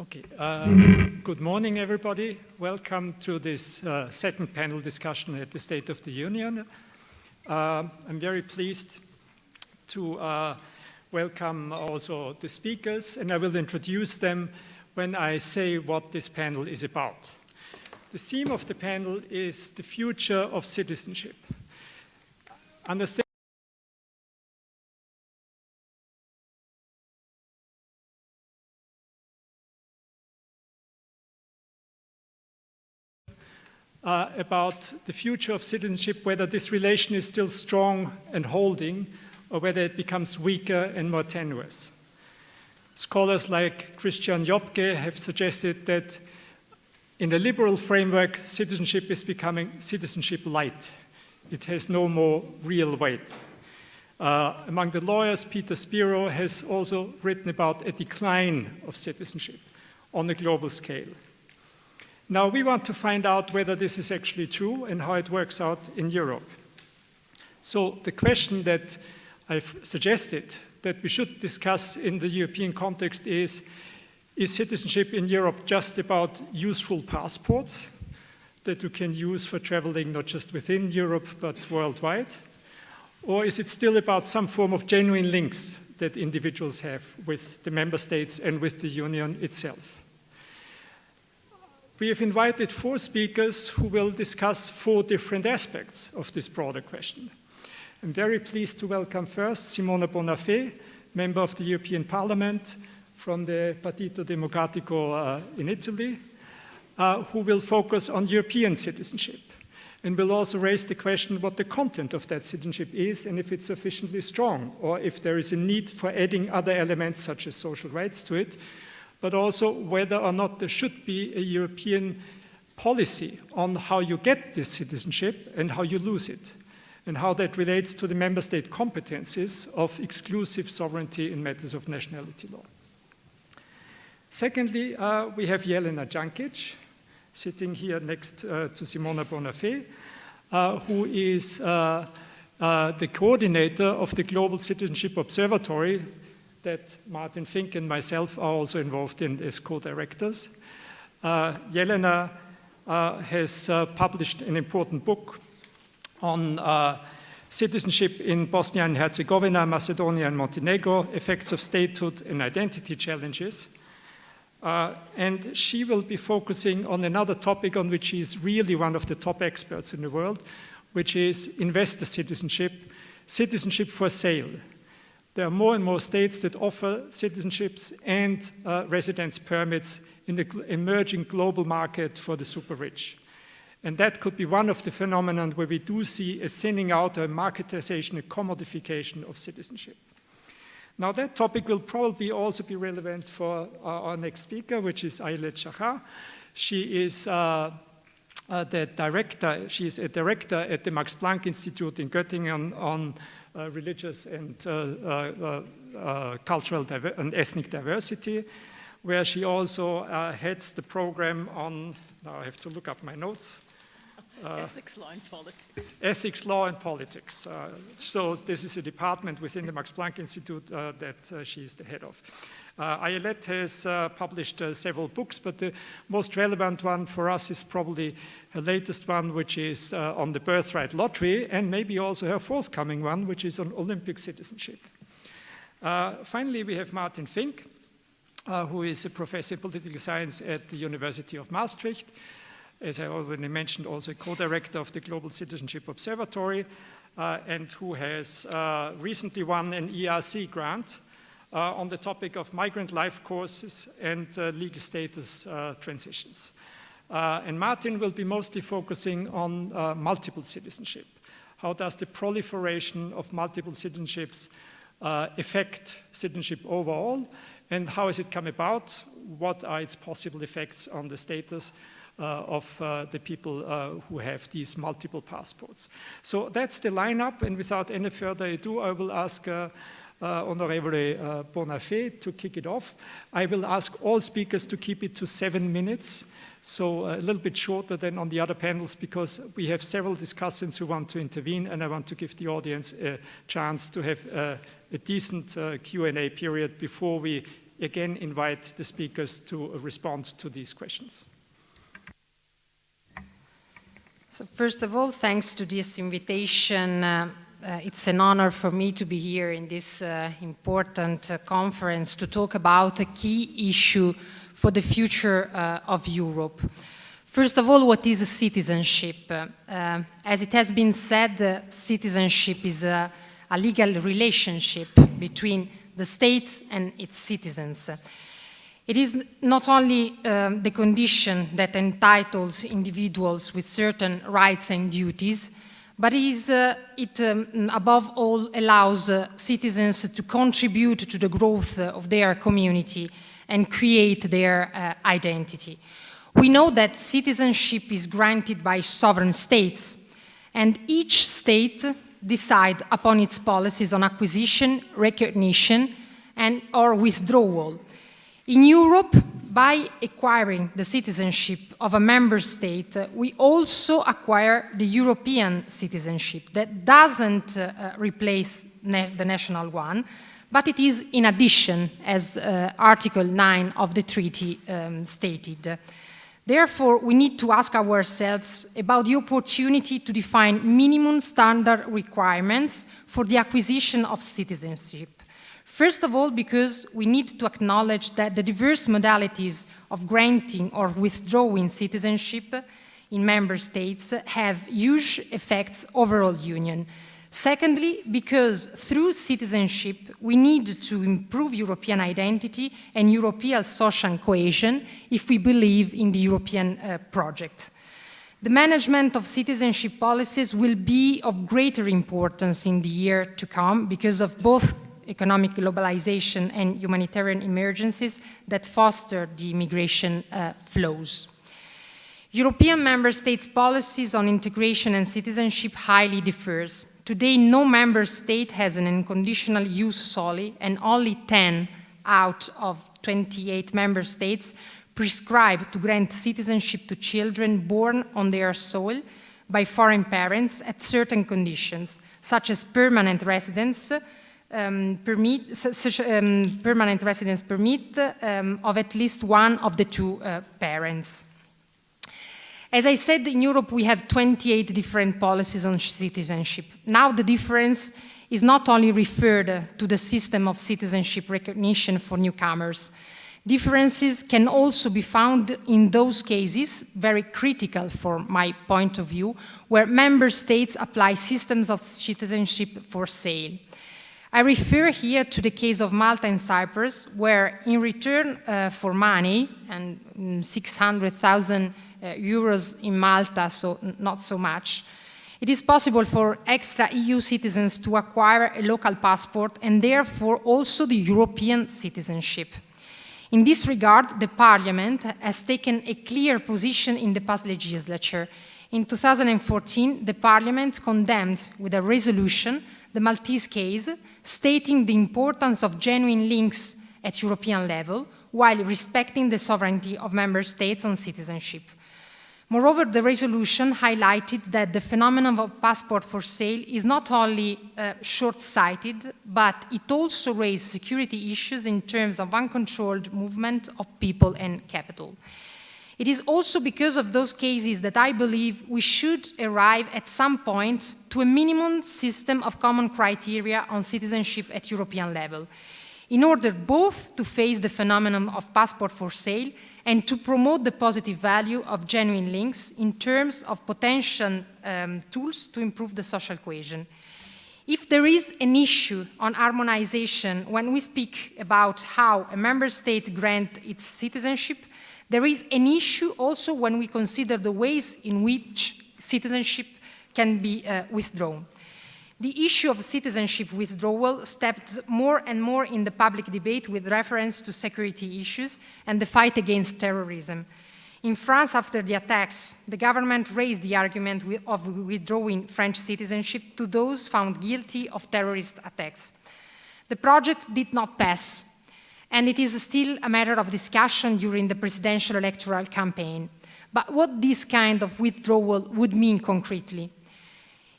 Okay, good morning everybody. Welcome to this second panel discussion at the State of the Union. I'm very pleased to welcome also the speakers, and I will introduce them when I say what this panel is about. The theme of the panel is the future of citizenship. Understand about the future of citizenship, whether this relation is still strong and holding, or whether it becomes weaker and more tenuous. Scholars like Christian Jobke have suggested that in a liberal framework, citizenship is becoming citizenship light. It has no more real weight. Among the lawyers, Peter Spiro has also written about a decline of citizenship on a global scale. Now, we want to find out whether this is actually true and how it works out in Europe. So the question that I've suggested that we should discuss in the European context is citizenship in Europe just about useful passports that you can use for traveling not just within Europe but worldwide? Or is it still about some form of genuine links that individuals have with the member states and with the Union itself? We have invited 4 speakers who will discuss 4 different aspects of this broader question. I'm very pleased to welcome first Simona Bonafè, member of the European Parliament from the Partito Democratico in Italy, who will focus on European citizenship and will also raise the question what the content of that citizenship is and if it's sufficiently strong or if there is a need for adding other elements such as social rights to it, but also whether or not there should be a European policy on how you get this citizenship and how you lose it, and how that relates to the member state competencies of exclusive sovereignty in matters of nationality law. Secondly, we have Jelena Jankic, sitting here next to Simona Bonafè, who is the coordinator of the Global Citizenship Observatory that Martin Fink and myself are also involved in as co-directors. Jelena has published an important book on citizenship in Bosnia and Herzegovina, Macedonia and Montenegro, effects of statehood and identity challenges. And she will be focusing on another topic on which she is really one of the top experts in the world, which is investor citizenship, citizenship for sale. There are more and more states that offer citizenships and residence permits in the emerging global market for the super rich. And that could be one of the phenomena where we do see a thinning out, a marketization, a commodification of citizenship. Now that topic will probably also be relevant for our next speaker, which is Ayelet Shachar. She is the director, she is a director at the Max Planck Institute in Göttingen on religious and cultural and ethnic diversity, where she also heads the program on, now I have to look up my notes. Ethics, law, and politics. Ethics, law, and politics. So this is a department within the Max Planck Institute that she is the head of. Ayelet has published several books, but the most relevant one for us is probably her latest one, which is on the birthright lottery, and maybe also her forthcoming one, which is on Olympic citizenship. Finally, we have Martin Fink, who is a professor in political science at the University of Maastricht. As I already mentioned, also a co-director of the Global Citizenship Observatory, and who has recently won an ERC grant on the topic of migrant life courses and legal status transitions. And Martin will be mostly focusing on multiple citizenship. How does the proliferation of multiple citizenships affect citizenship overall, and how has it come about? What are its possible effects on the status of the people who have these multiple passports? So that's the lineup, and without any further ado, I will ask Honorable Bonafè to kick it off. I will ask all speakers to keep it to 7 minutes, so a little bit shorter than on the other panels, because we have several discussants who want to intervene, and I want to give the audience a chance to have a decent Q&A period before we again invite the speakers to respond to these questions. So first of all, thanks to this invitation, it's an honor for me to be here in this important conference to talk about a key issue for the future of Europe. First of all, what is citizenship? As it has been said, citizenship is a legal relationship between the state and its citizens. It is not only the condition that entitles individuals with certain rights and duties, but it above all allows citizens to contribute to the growth of their community and create their identity. We know that citizenship is granted by sovereign states, and each state decides upon its policies on acquisition, recognition, and or withdrawal. In Europe, by acquiring the citizenship of a member state, we also acquire the European citizenship that doesn't replace the national one, but it is in addition, as Article 9 of the treaty stated. Therefore, we need to ask ourselves about the opportunity to define minimum standard requirements for the acquisition of citizenship. First of all, because we need to acknowledge that the diverse modalities of granting or withdrawing citizenship in member states have huge effects overall union. Secondly, because through citizenship, we need to improve European identity and European social cohesion if we believe in the European project. The management of citizenship policies will be of greater importance in the year to come because of both economic globalization and humanitarian emergencies that foster the immigration flows. European member states' policies on integration and citizenship highly differs. Today, no member state has an unconditional use soli, and only 10 out of 28 member states prescribe to grant citizenship to children born on their soil by foreign parents at certain conditions, such as permanent residence permit of at least one of the two parents. As I said, in Europe we have 28 different policies on citizenship. Now the difference is not only referred to the system of citizenship recognition for newcomers. Differences can also be found in those cases, very critical from my point of view, where member states apply systems of citizenship for sale. I refer here to the case of Malta and Cyprus, where in return for money, and 600,000 euros in Malta, so not so much, it is possible for extra EU citizens to acquire a local passport and therefore also the European citizenship. In this regard, the Parliament has taken a clear position in the past legislature. In 2014, the Parliament condemned with a resolution the Maltese case, stating the importance of genuine links at European level while respecting the sovereignty of member states on citizenship. Moreover, the resolution highlighted that the phenomenon of passport for sale is not only short-sighted, but it also raised security issues in terms of uncontrolled movement of people and capital. It is also because of those cases that I believe we should arrive at some point to a minimum system of common criteria on citizenship at European level, in order both to face the phenomenon of passport for sale and to promote the positive value of genuine links in terms of potential tools to improve the social cohesion. If there is an issue on harmonization when we speak about how a member state grants its citizenship, there is an issue also when we consider the ways in which citizenship can be withdrawn. The issue of citizenship withdrawal stepped more and more in the public debate with reference to security issues and the fight against terrorism. In France, after the attacks, the government raised the argument of withdrawing French citizenship to those found guilty of terrorist attacks. The project did not pass, and it is still a matter of discussion during the presidential electoral campaign. But what this kind of withdrawal would mean concretely?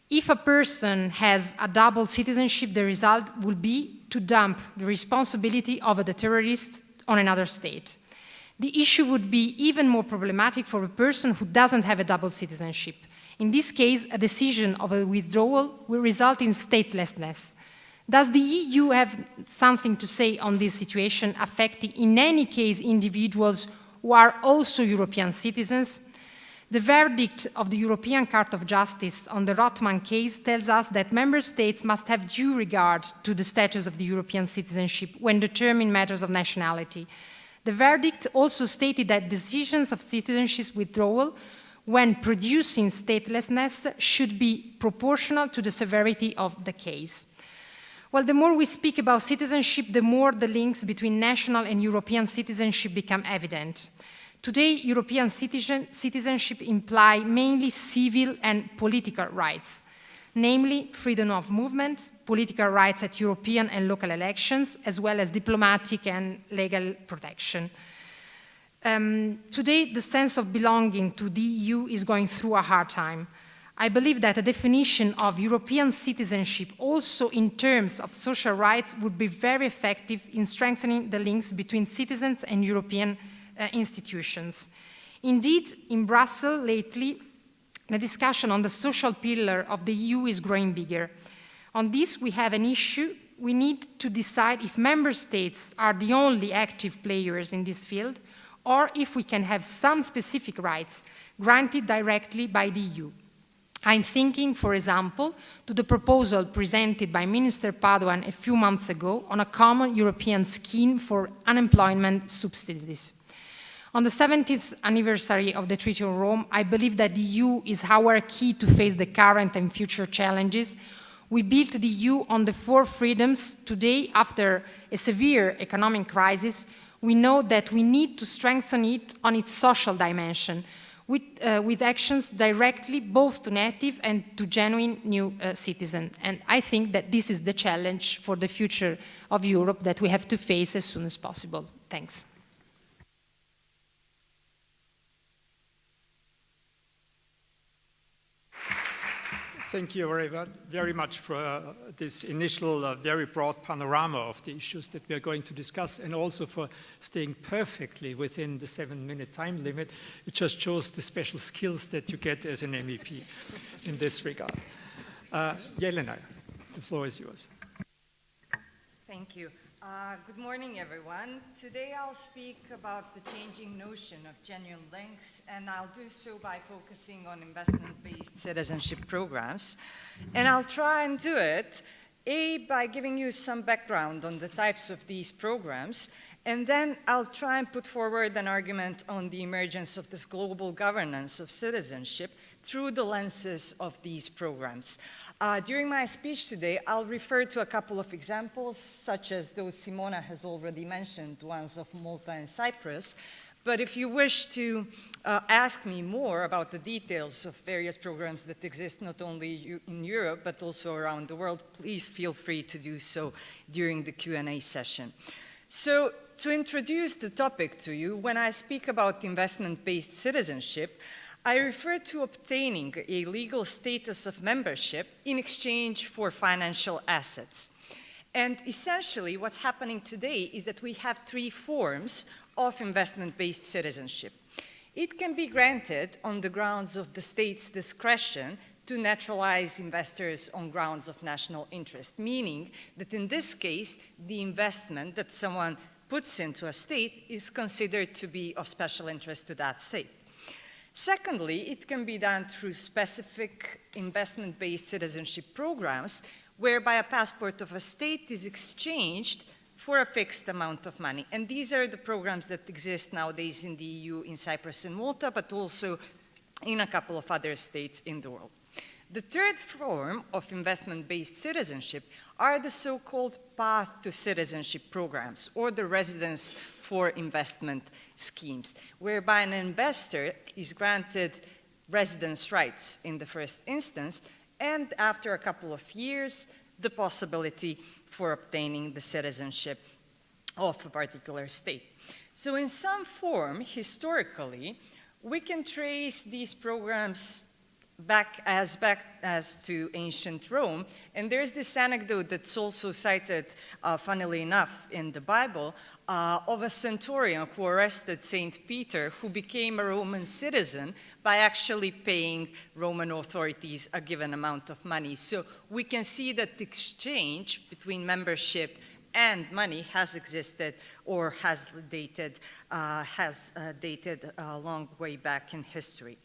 If a person has a double citizenship, the result will be to dump the responsibility of the terrorist on another state. The issue would be even more problematic for a person who doesn't have a double citizenship. In this case, a decision of a withdrawal will result in statelessness. Does the EU have something to say on this situation affecting, in any case, individuals who are also European citizens? The verdict of the European Court of Justice on the Rothman case tells us that member states must have due regard to the status of the European citizenship when determining matters of nationality. The verdict also stated that decisions of citizenship withdrawal when producing statelessness should be proportional to the severity of the case. Well, the more we speak about citizenship, the more the links between national and European citizenship become evident. Today, European citizenship imply mainly civil and political rights, namely freedom of movement, political rights at European and local elections, as well as diplomatic and legal protection. Today, the sense of belonging to the EU is going through a hard time. I believe that a definition of European citizenship also in terms of social rights would be very effective in strengthening the links between citizens and European institutions. Indeed, in Brussels lately, the discussion on the social pillar of the EU is growing bigger. On this, we have an issue. We need to decide if member states are the only active players in this field, or if we can have some specific rights granted directly by the EU. I'm thinking, for example, to the proposal presented by Minister Padoan a few months ago on a common European scheme for unemployment subsidies. On the 70th anniversary of the Treaty of Rome, I believe that the EU is our key to face the current and future challenges. We built the EU on the 4 freedoms. Today, after a severe economic crisis, we know that we need to strengthen it on its social dimension, with actions directly both to native and to genuine new citizens. And I think that this is the challenge for the future of Europe that we have to face as soon as possible. Thanks. Thank you very much for this initial very broad panorama of the issues that we are going to discuss, and also for staying perfectly within the 7-minute time limit. It just shows the special skills that you get as an MEP in this regard. Jelena, the floor is yours. Thank you. Good morning, everyone. Today I'll speak about the changing notion of genuine links, and I'll do so by focusing on investment-based citizenship programs. And I'll try and do it, by giving you some background on the types of these programs, and then I'll try and put forward an argument on the emergence of this global governance of citizenship through the lenses of these programs. During my speech today, I'll refer to a couple of examples, such as those Simona has already mentioned, ones of Malta and Cyprus. But if you wish to ask me more about the details of various programs that exist not only in Europe, but also around the world, please feel free to do so during the Q&A session. So, to introduce the topic to you, when I speak about investment-based citizenship, I refer to obtaining a legal status of membership in exchange for financial assets. And essentially, what's happening today is that we have 3 forms of investment-based citizenship. It can be granted on the grounds of the state's discretion to naturalize investors on grounds of national interest, meaning that in this case, the investment that someone puts into a state is considered to be of special interest to that state. Secondly, it can be done through specific investment-based citizenship programs, whereby a passport of a state is exchanged for a fixed amount of money. And these are the programs that exist nowadays in the EU, in Cyprus and Malta, but also in a couple of other states in the world. The third form of investment-based citizenship are the so-called path to citizenship programs, or the residence for investment schemes, whereby an investor is granted residence rights in the first instance, and after a couple of years, the possibility for obtaining the citizenship of a particular state. So in some form, historically, we can trace these programs back as to ancient Rome. And there's this anecdote that's also cited, funnily enough, in the Bible, of a centurion who arrested Saint Peter, who became a Roman citizen by actually paying Roman authorities a given amount of money. So we can see that the exchange between membership and money has existed or has dated a long way back in history.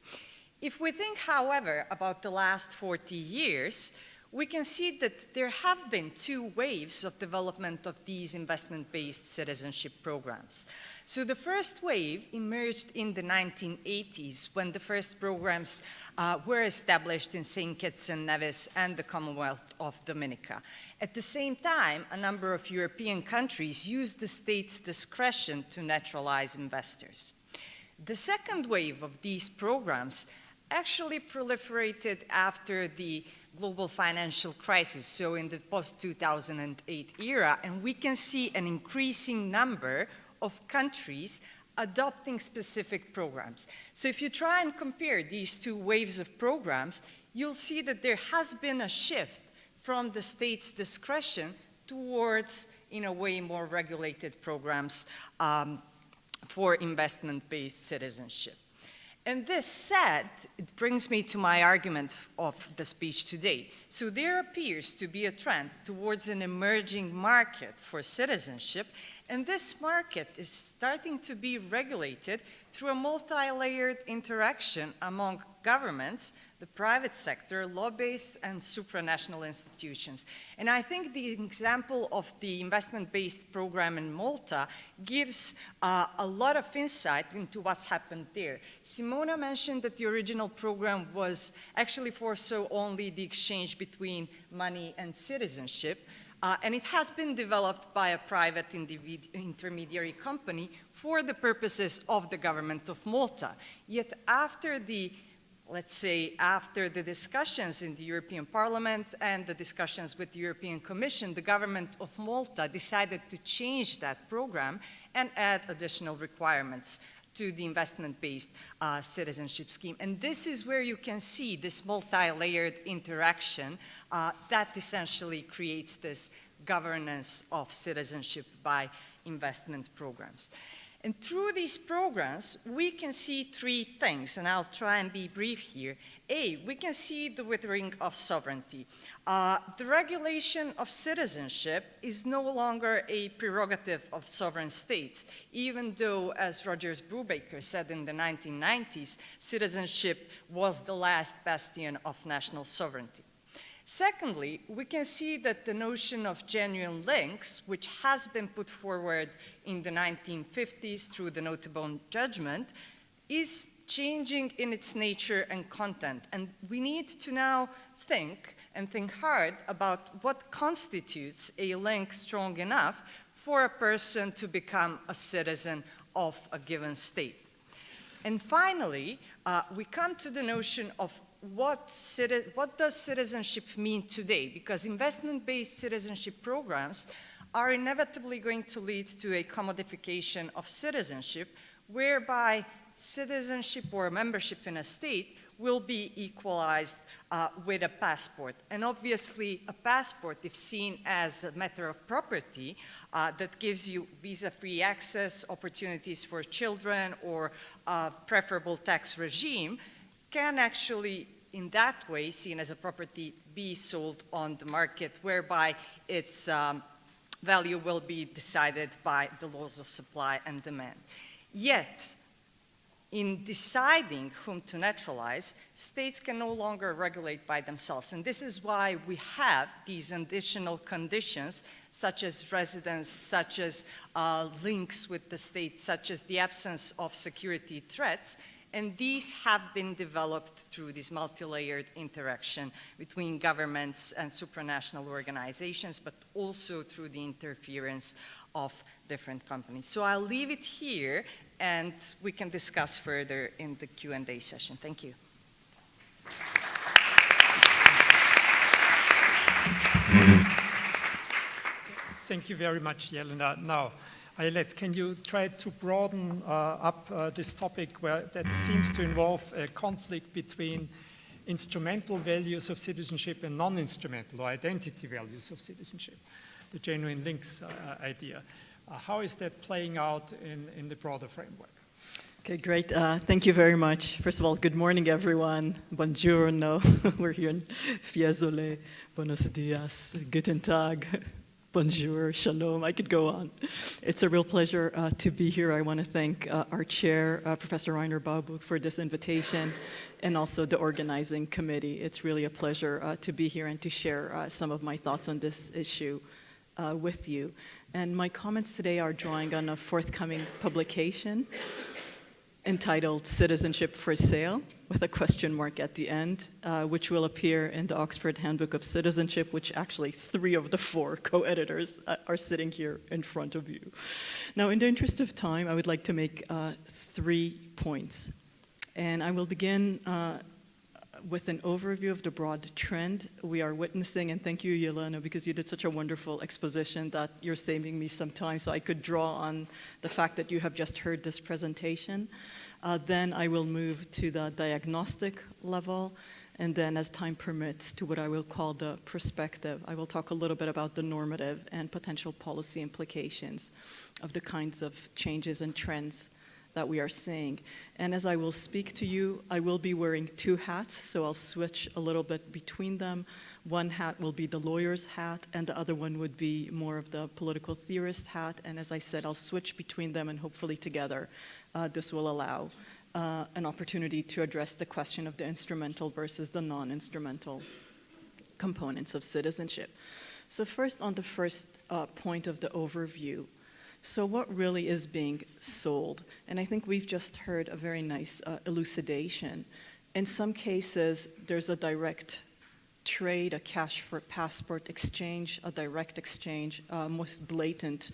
If we think, however, about the last 40 years, we can see that there have been two waves of development of these investment-based citizenship programs. So the first wave emerged in the 1980s when the first programs were established in St. Kitts and Nevis and the Commonwealth of Dominica. At the same time, a number of European countries used the state's discretion to naturalize investors. The second wave of these programs actually proliferated after the global financial crisis, so in the post-2008 era, and we can see an increasing number of countries adopting specific programs. So if you try and compare these two waves of programs, you'll see that there has been a shift from the state's discretion towards, in a way, more regulated programs for investment-based citizenship. And this said, it brings me to my argument of the speech today. So there appears to be a trend towards an emerging market for citizenship, and this market is starting to be regulated through a multi-layered interaction among governments, the private sector, lobbyists, and supranational institutions. And I think the example of the investment-based program in Malta gives a lot of insight into what's happened there. Simona mentioned that the original program was actually foresaw only the exchange between money and citizenship, and it has been developed by a private intermediary company for the purposes of the government of Malta. Yet after the let's say, after the discussions in the European Parliament and the discussions with the European Commission, the government of Malta decided to change that program and add additional requirements to the investment-based citizenship scheme. And this is where you can see this multi-layered interaction that essentially creates this governance of citizenship by investment programs. And through these programs, we can see three things, and I'll try and be brief here. A, we can see the withering of sovereignty. The regulation of citizenship is no longer a prerogative of sovereign states, even though, as Rogers Brubaker said in the 1990s, citizenship was the last bastion of national sovereignty. Secondly, we can see that the notion of genuine links, which has been put forward in the 1950s through the Nottebohm judgment, is changing in its nature and content. And we need to now think hard about what constitutes a link strong enough for a person to become a citizen of a given state. And finally, we come to the notion of what does citizenship mean today? Because investment-based citizenship programs are inevitably going to lead to a commodification of citizenship, whereby citizenship or membership in a state will be equalized with a passport. And obviously, a passport, if seen as a matter of property, that gives you visa-free access, opportunities for children, or a preferable tax regime, can actually, in that way, seen as a property, be sold on the market, whereby its value will be decided by the laws of supply and demand. Yet, in deciding whom to naturalize, states can no longer regulate by themselves. And this is why we have these additional conditions, such as residence, such as links with the state, such as the absence of security threats. And these have been developed through this multi-layered interaction between governments and supranational organizations, but also through the interference of different companies. So I'll leave it here, and we can discuss further in the Q&A session. Thank you. Thank you very much, Jelena. Now, Ayelet, can you try to broaden up this topic that seems to involve a conflict between instrumental values of citizenship and non-instrumental or identity values of citizenship, the genuine links idea. How is that playing out in the broader framework? Okay, great. Thank you very much. First of all, good morning, everyone. Buongiorno. We're here in Fiesole. Buenos dias. Guten Tag. Bonjour. Shalom. I could go on. It's a real pleasure to be here. I want to thank our chair, Professor Rainer Baubuch, for this invitation, and also the organizing committee. It's really a pleasure to be here and to share some of my thoughts on this issue with you. And my comments today are drawing on a forthcoming publication entitled Citizenship for Sale, with a question mark at the end, which will appear in the Oxford Handbook of Citizenship, which actually 3 of the 4 co-editors are sitting here in front of you. Now, in the interest of time, I would like to make 3 points. And I will begin with an overview of the broad trend we are witnessing. And thank you, Yelena, because you did such a wonderful exposition that you're saving me some time so I could draw on the fact that you have just heard this presentation. Then I will move to the diagnostic level, and then as time permits to what I will call the perspective. I will talk a little bit about the normative and potential policy implications of the kinds of changes and trends that we are seeing. And as I will speak to you, I will be wearing 2 hats, so I'll switch a little bit between them. One hat will be the lawyer's hat, and the other one would be more of the political theorist hat. And as I said, I'll switch between them, and hopefully together this will allow an opportunity to address the question of the instrumental versus the non-instrumental components of citizenship. So first, on the first point of the overview, so what really is being sold? And I think we've just heard a very nice elucidation. In some cases, there's a direct trade, a cash for passport exchange, a direct exchange, most blatant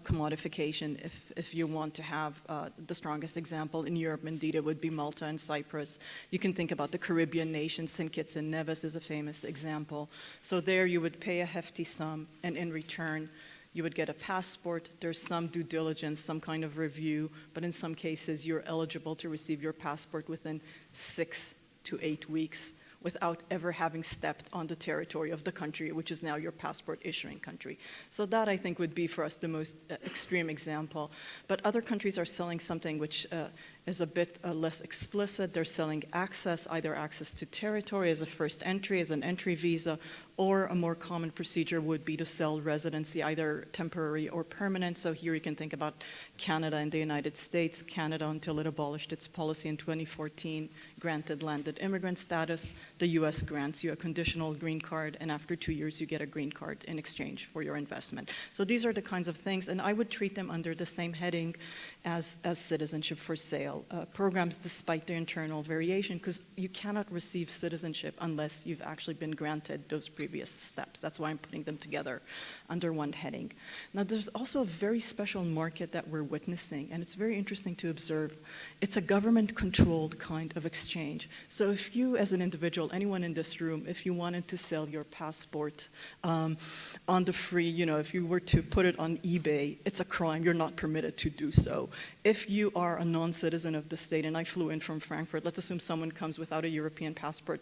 commodification. If you want to have the strongest example in Europe, indeed, it would be Malta and Cyprus. You can think about the Caribbean nations. St. Kitts and Nevis is a famous example. So there you would pay a hefty sum, and in return, you would get a passport. There's some due diligence, some kind of review, but in some cases, you're eligible to receive your passport within 6 to 8 weeks without ever having stepped on the territory of the country, which is now your passport issuing country. So that, I think, would be for us the most extreme example. But other countries are selling something which is a bit less explicit. They're selling access, either access to territory as a first entry, as an entry visa, or a more common procedure would be to sell residency, either temporary or permanent. So here you can think about Canada and the United States. Canada, until it abolished its policy in 2014, granted landed immigrant status. The US grants you a conditional green card, and after 2 years you get a green card in exchange for your investment. So these are the kinds of things, and I would treat them under the same heading as citizenship for sale programs, despite their internal variation, because you cannot receive citizenship unless you've actually been granted those previous steps. That's why I'm putting them together under one heading. Now, there's also a very special market that we're witnessing, and it's very interesting to observe. It's a government-controlled kind of exchange. So if you, as an individual, anyone in this room, if you wanted to sell your passport on the free, if you were to put it on eBay, it's a crime. You're not permitted to do so. If you are a non-citizen of the state, and I flew in from Frankfurt, let's assume someone comes without a European passport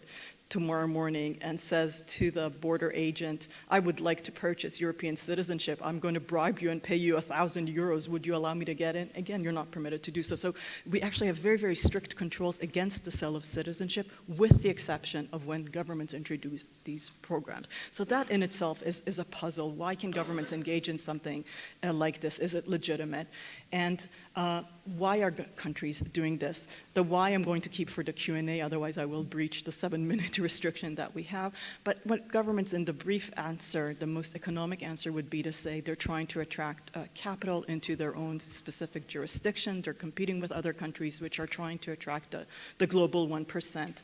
tomorrow morning and says to the border agent, I would like to purchase European citizenship. I'm going to bribe you and pay you 1,000 euros. Would you allow me to get in? Again, you're not permitted to do so. So we actually have very, very strict controls against the sale of citizenship, with the exception of when governments introduce these programs. So that in itself is a puzzle. Why can governments engage in something like this? Is it legitimate? And why are countries doing this? The why I'm going to keep for the Q&A, otherwise I will breach the 7-minute restriction that we have. But what governments, in the brief answer, the most economic answer would be to say they're trying to attract capital into their own specific jurisdiction. They're competing with other countries which are trying to attract the global 1%,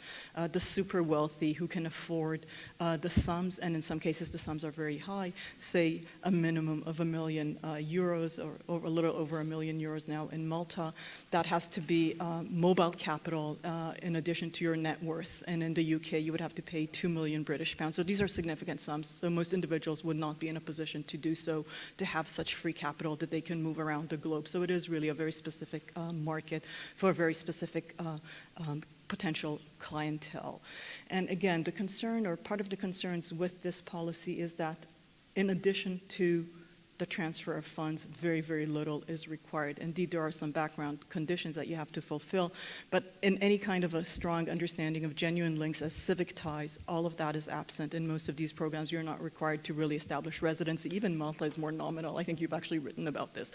the super wealthy who can afford the sums, and in some cases the sums are very high, say a minimum of €1 million or a little over €1 million now in Malta. That has to be mobile capital in addition to your net worth. And in the UK, you would have to pay 2 million British pounds. So these are significant sums. So most individuals would not be in a position to do so, to have such free capital that they can move around the globe. So it is really a very specific market for a very specific potential clientele. And again, the concern, or part of the concerns with this policy, is that in addition to the transfer of funds, very, very little is required. Indeed, there are some background conditions that you have to fulfill, but in any kind of a strong understanding of genuine links as civic ties, all of that is absent in most of these programs. You're not required to really establish residency. Even Malta is more nominal. I think you've actually written about this.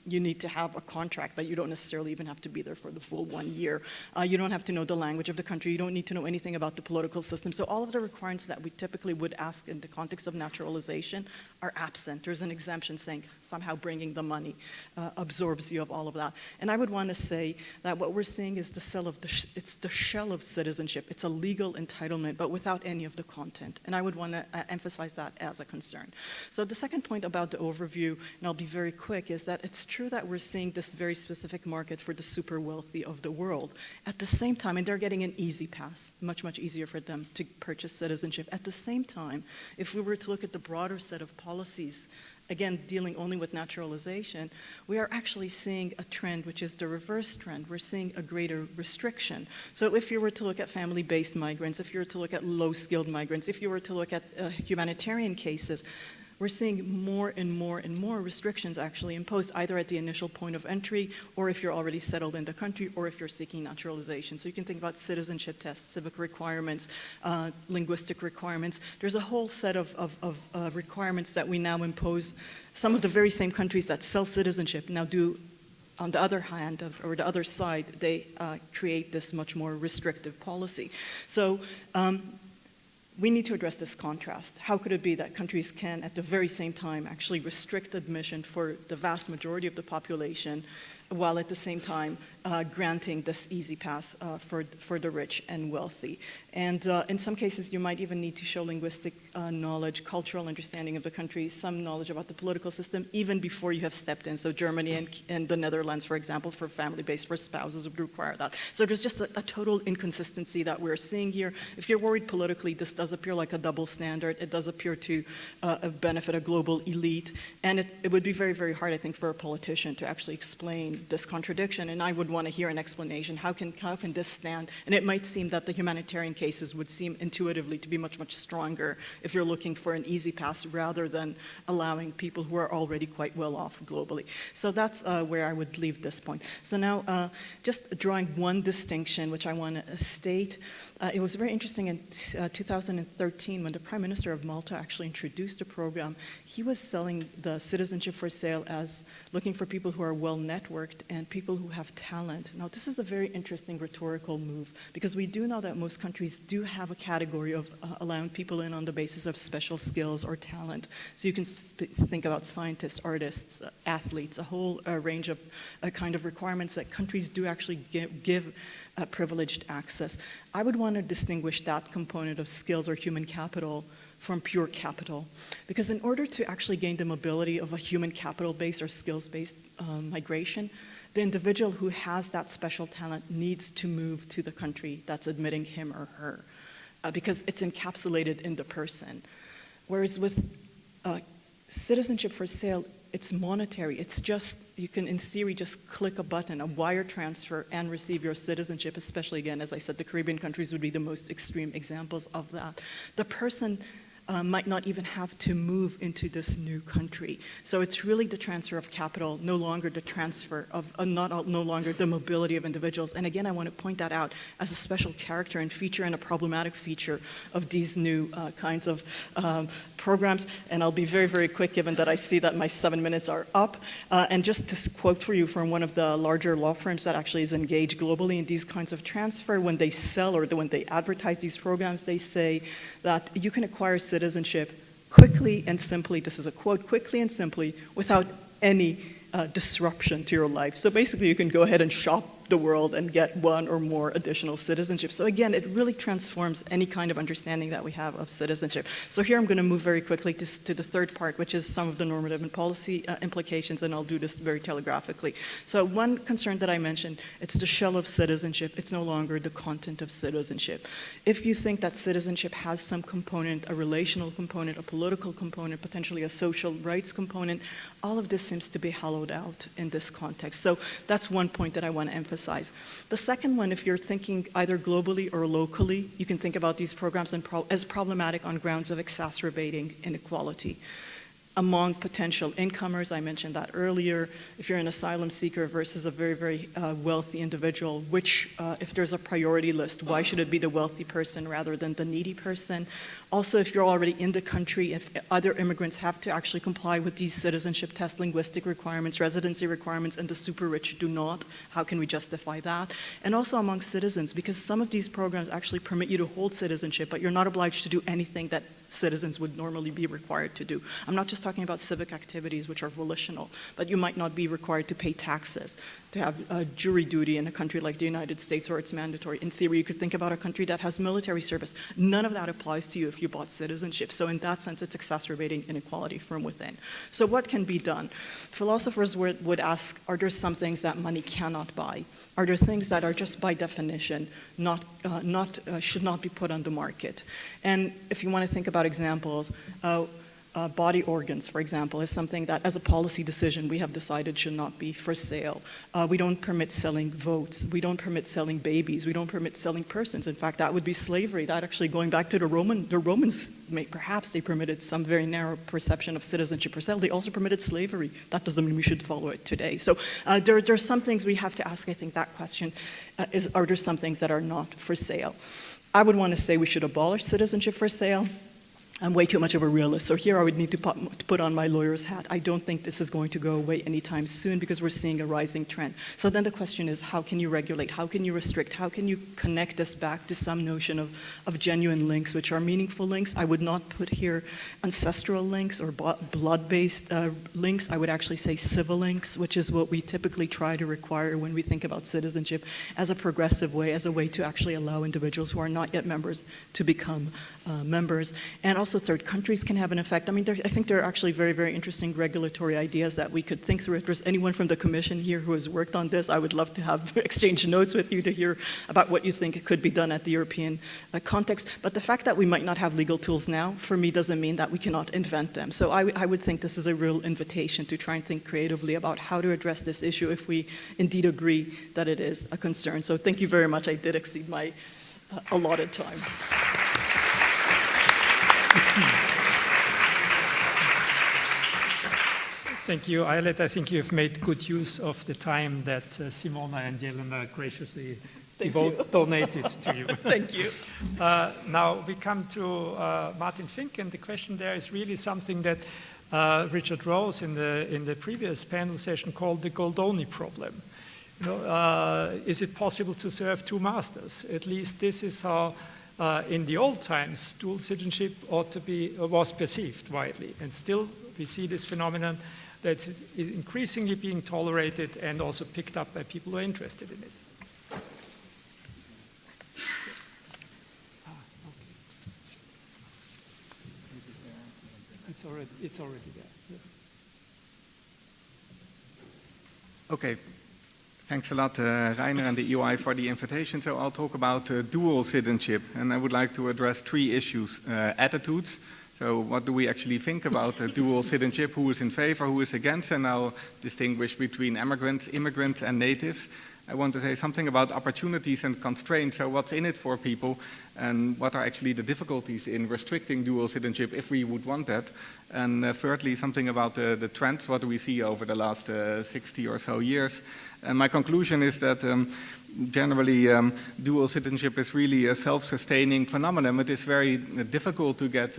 You need to have a contract, but you don't necessarily even have to be there for the full 1 year. You don't have to know the language of the country. You don't need to know anything about the political system. So all of the requirements that we typically would ask in the context of naturalization are absent. There's an exemption saying somehow bringing the money absorbs you of all of that. And I would want to say that what we're seeing is it's the shell of citizenship. It's a legal entitlement, but without any of the content. And I would want to emphasize that as a concern. So the second point about the overview, and I'll be very quick, is that it's true that we're seeing this very specific market for the super wealthy of the world. At the same time, and they're getting an easy pass, much, much easier for them to purchase citizenship. At the same time, if we were to look at the broader set of policies, again, dealing only with naturalization, we are actually seeing a trend which is the reverse trend. We're seeing a greater restriction. So if you were to look at family-based migrants, if you were to look at low-skilled migrants, if you were to look at humanitarian cases, we're seeing more and more and more restrictions actually imposed either at the initial point of entry, or if you're already settled in the country, or if you're seeking naturalization. So you can think about citizenship tests, civic requirements, linguistic requirements. There's a whole set of requirements that we now impose. Some of the very same countries that sell citizenship now do, on the other hand, or the other side, they create this much more restrictive policy. So we need to address this contrast. How could it be that countries can, at the very same time, actually restrict admission for the vast majority of the population, while at the same time granting this easy pass for the rich and wealthy? And in some cases, you might even need to show linguistic knowledge, cultural understanding of the country, some knowledge about the political system, even before you have stepped in. So Germany and the Netherlands, for example, for family-based, for spouses would require that. So there's just a total inconsistency that we're seeing here. If you're worried politically, this does appear like a double standard. It does appear to benefit a global elite. And it would be very, very hard, I think, for a politician to actually explain this contradiction. And I would want to hear an explanation. How can this stand? And it might seem that the humanitarian cases would seem intuitively to be much, much stronger if you're looking for an easy pass rather than allowing people who are already quite well off globally. So that's where I would leave this point. So now, just drawing one distinction, which I want to state. It was very interesting in 2013 when the Prime Minister of Malta actually introduced a program. He was selling the citizenship for sale as looking for people who are well networked and people who have talent. Now, this is a very interesting rhetorical move because we do know that most countries do have a category of allowing people in on the basis of special skills or talent. So you can think about scientists, artists, athletes, a whole range of kind of requirements that countries do actually give privileged access. I would want to distinguish that component of skills or human capital from pure capital. Because in order to actually gain the mobility of a human capital-based or skills-based migration, the individual who has that special talent needs to move to the country that's admitting him or her, because it's encapsulated in the person. Whereas with citizenship for sale, it's monetary. It's just, you can, in theory, just click a button, a wire transfer, and receive your citizenship, especially, again, as I said, the Caribbean countries would be the most extreme examples of that. The person might not even have to move into this new country. So it's really the transfer of capital, no longer the transfer of, no longer the mobility of individuals. And again, I want to point that out as a special character and feature and a problematic feature of these new kinds of programs. And I'll be very, very quick, given that I see that my 7 minutes are up. And just to quote for you from one of the larger law firms that actually is engaged globally in these kinds of transfer, when they sell or when they advertise these programs, they say that you can acquire citizenship quickly and simply, this is a quote, quickly and simply, without any disruption to your life. So basically you can go ahead and shop the world and get one or more additional citizenship. So again, it really transforms any kind of understanding that we have of citizenship. So here I'm going to move very quickly to the third part, which is some of the normative and policy implications, and I'll do this very telegraphically. So one concern that I mentioned, it's the shell of citizenship. It's no longer the content of citizenship. If you think that citizenship has some component, a relational component, a political component, potentially a social rights component, all of this seems to be hollowed out in this context. So that's one point that I want to emphasize. emphasize. The second one, if you're thinking either globally or locally, you can think about these programs as problematic on grounds of exacerbating inequality among potential incomers. I mentioned that earlier. If you're an asylum seeker versus a very, very wealthy individual, which, if there's a priority list, why should it be the wealthy person rather than the needy person? Also, if you're already in the country, if other immigrants have to actually comply with these citizenship tests, linguistic requirements, residency requirements, and the super rich do not, how can we justify that? And also among citizens, because some of these programs actually permit you to hold citizenship, but you're not obliged to do anything that citizens would normally be required to do. I'm not just talking about civic activities, which are volitional, but you might not be required to pay taxes, to have jury duty in a country like the United States where it's mandatory. In theory, you could think about a country that has military service. None of that applies to you if you bought citizenship. So in that sense, it's exacerbating inequality from within. So what can be done? Philosophers would ask, are there some things that money cannot buy? Are there things that are just by definition should not be put on the market? And if you want to think about examples, body organs, for example, is something that, as a policy decision, we have decided should not be for sale. We don't permit selling votes. We don't permit selling babies. We don't permit selling persons. In fact, that would be slavery. That actually, going back to the Romans, perhaps they permitted some very narrow perception of citizenship for sale. They also permitted slavery. That doesn't mean we should follow it today. So there are some things we have to ask. I think that question is, are there some things that are not for sale? I would want to say we should abolish citizenship for sale. I'm way too much of a realist, so here I would need to put on my lawyer's hat. I don't think this is going to go away anytime soon because we're seeing a rising trend. So then the question is, how can you regulate? How can you restrict? How can you connect us back to some notion of genuine links, which are meaningful links? I would not put here ancestral links or blood-based links. I would actually say civil links, which is what we typically try to require when we think about citizenship as a progressive way, as a way to actually allow individuals who are not yet members to become members. And also third countries can have an effect. I mean, I think there are actually very, very interesting regulatory ideas that we could think through. If there's anyone from the Commission here who has worked on this, I would love to have exchange notes with you to hear about what you think could be done at the European context. But the fact that we might not have legal tools now, for me, doesn't mean that we cannot invent them. So I would think this is a real invitation to try and think creatively about how to address this issue if we indeed agree that it is a concern. So thank you very much. I did exceed my allotted time. Thank you, Ayelet. I think you've made good use of the time that Simona and Jelena graciously donated to you. Thank you. Now we come to Martin Fink, and the question there is really something that Richard Rose in the previous panel session called the Goldoni problem. You know, is it possible to serve two masters? At least this is how in the old times, dual citizenship was perceived widely, and still we see this phenomenon that is increasingly being tolerated and also picked up by people who are interested in it. Okay. It's already there. Yes. Okay. Thanks a lot, Reiner and the EOI for the invitation. So I'll talk about dual citizenship, and I would like to address three issues. Attitudes. So what do we actually think about dual citizenship? Who is in favor, who is against? And I'll distinguish between immigrants, and natives. I want to say something about opportunities and constraints. So what's in it for people, and what are actually the difficulties in restricting dual citizenship if we would want that? And thirdly, something about the trends. What do we see over the last 60 or so years? And my conclusion is that generally dual citizenship is really a self-sustaining phenomenon. It is very difficult to get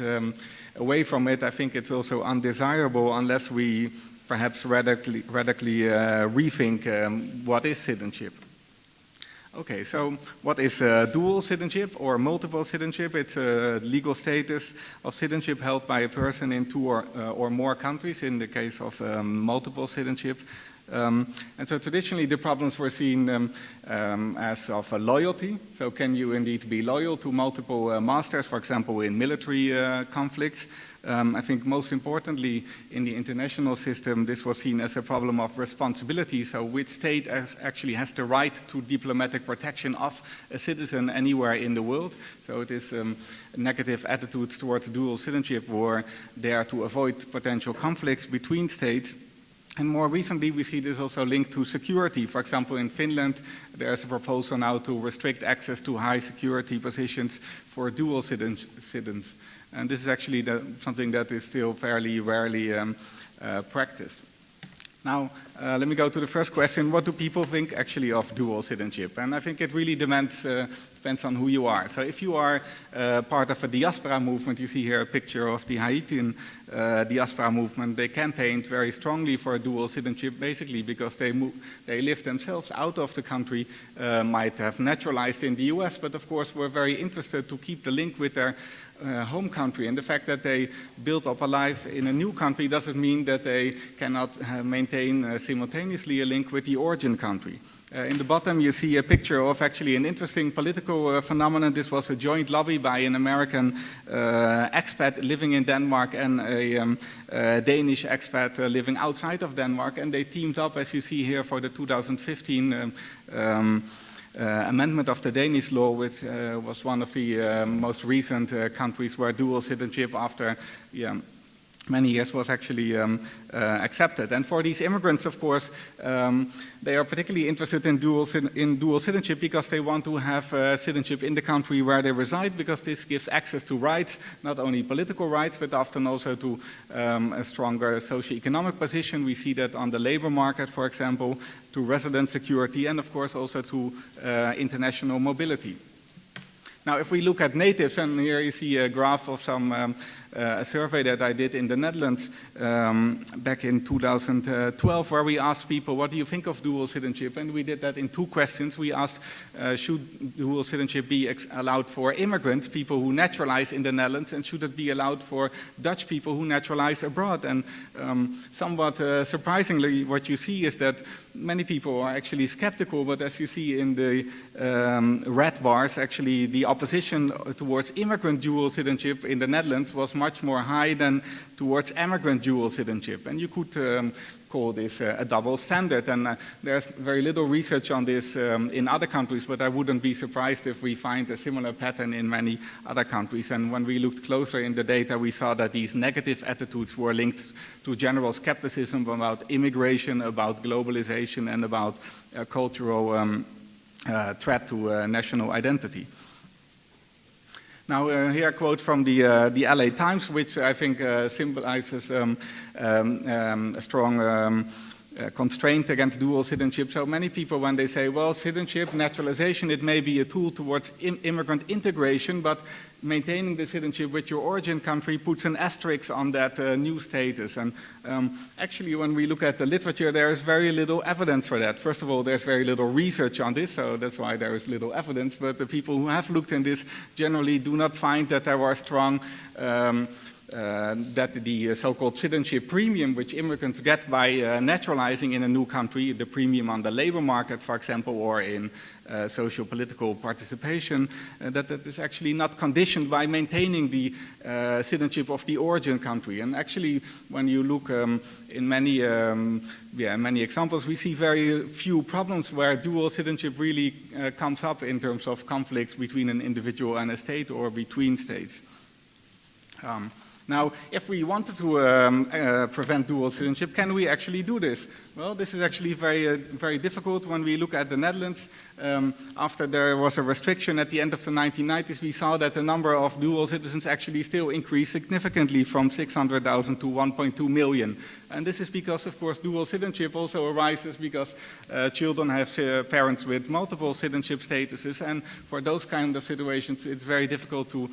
away from it. I think it's also undesirable unless we perhaps radically rethink what is citizenship. Okay, so what is dual citizenship or multiple citizenship? It's a legal status of citizenship held by a person in two or more countries in the case of multiple citizenship. And so traditionally the problems were seen as of loyalty. So can you indeed be loyal to multiple masters, for example, in military conflicts? I think most importantly in the international system this was seen as a problem of responsibility. So which state actually has the right to diplomatic protection of a citizen anywhere in the world? So it is negative attitudes towards dual citizenship were there to avoid potential conflicts between states. And more recently, we see this also linked to security. For example, in Finland, there's a proposal now to restrict access to high security positions for dual citizens. And this is actually something that is still fairly rarely practiced. Now, let me go to the first question. What do people think actually of dual citizenship? And I think it really depends on who you are. So if you are part of a diaspora movement, you see here a picture of the Haitian diaspora movement. They campaigned very strongly for dual citizenship, basically because they lived themselves out of the country, might have naturalized in the US, but of course were very interested to keep the link with their home country. And the fact that they built up a life in a new country doesn't mean that they cannot maintain simultaneously a link with the origin country. In the bottom, you see a picture of actually an interesting political phenomenon. This was a joint lobby by an American expat living in Denmark and a Danish expat living outside of Denmark. And they teamed up, as you see here, for the 2015 amendment of the Danish law, which was one of the most recent countries where dual citizenship after many years was actually accepted. And for these immigrants, of course, they are particularly interested in dual citizenship because they want to have citizenship in the country where they reside, because this gives access to rights, not only political rights, but often also to a stronger socio-economic position. We see that on the labor market, for example, to resident security, and of course also to international mobility. Now, if we look at natives, and here you see a graph of a survey that I did in the Netherlands back in 2012, where we asked people, what do you think of dual citizenship? And we did that in 2 questions. We asked, should dual citizenship be allowed for immigrants, people who naturalize in the Netherlands, and should it be allowed for Dutch people who naturalize abroad? And somewhat surprisingly, what you see is that many people are actually skeptical, but as you see in the red bars, actually the opposition towards immigrant dual citizenship in the Netherlands was much more high than towards immigrant dual citizenship. And you could call this a double standard. And there's very little research on this in other countries, but I wouldn't be surprised if we find a similar pattern in many other countries. And when we looked closer in the data, we saw that these negative attitudes were linked to general skepticism about immigration, about globalization, and about a cultural threat to national identity. Now, here a quote from the LA Times, which I think symbolizes a strong constraint against dual citizenship. So many people, when they say, well, citizenship, naturalization, it may be a tool towards immigrant integration, but maintaining the citizenship with your origin country puts an asterisk on that new status. And actually, when we look at the literature, there is very little evidence for that. First of all, there's very little research on this, so that's why there is little evidence. But the people who have looked in this generally do not find that there were strong that the so-called citizenship premium, which immigrants get by naturalizing in a new country, the premium on the labor market, for example, or in socio-political participation, that is actually not conditioned by maintaining the citizenship of the origin country. And actually, when you look in many examples, we see very few problems where dual citizenship really comes up in terms of conflicts between an individual and a state or between states. Now, if we wanted to prevent dual citizenship, can we actually do this? Well, this is actually very difficult. When we look at the Netherlands, after there was a restriction at the end of the 1990s, we saw that the number of dual citizens actually still increased significantly from 600,000 to 1.2 million. And this is because, of course, dual citizenship also arises because children have parents with multiple citizenship statuses, and for those kind of situations, it's very difficult to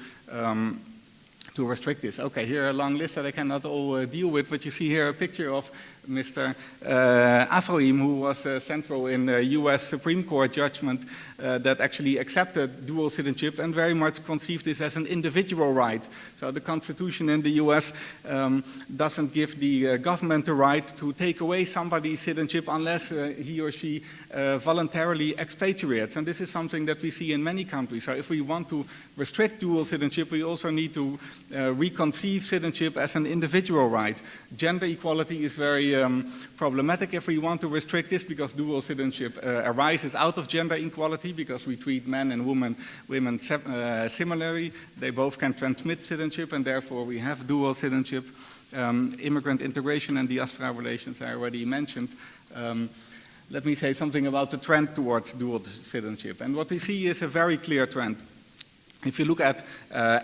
restrict this. Okay, here a long list that I cannot all deal with, but you see here a picture of Mr. Afroim, who was central in the US Supreme Court judgment that actually accepted dual citizenship and very much conceived this as an individual right. So the Constitution in the US doesn't give the government the right to take away somebody's citizenship unless he or she voluntarily expatriates. And this is something that we see in many countries. So if we want to restrict dual citizenship, we also need to reconceive citizenship as an individual right. Gender equality is very problematic if we want to restrict this, because dual citizenship arises out of gender equality, because we treat men and women similarly. They both can transmit citizenship, and therefore we have dual citizenship. immigrant integration and diaspora relations I already mentioned. Let me say something about the trend towards dual citizenship. And what we see is a very clear trend. If you look at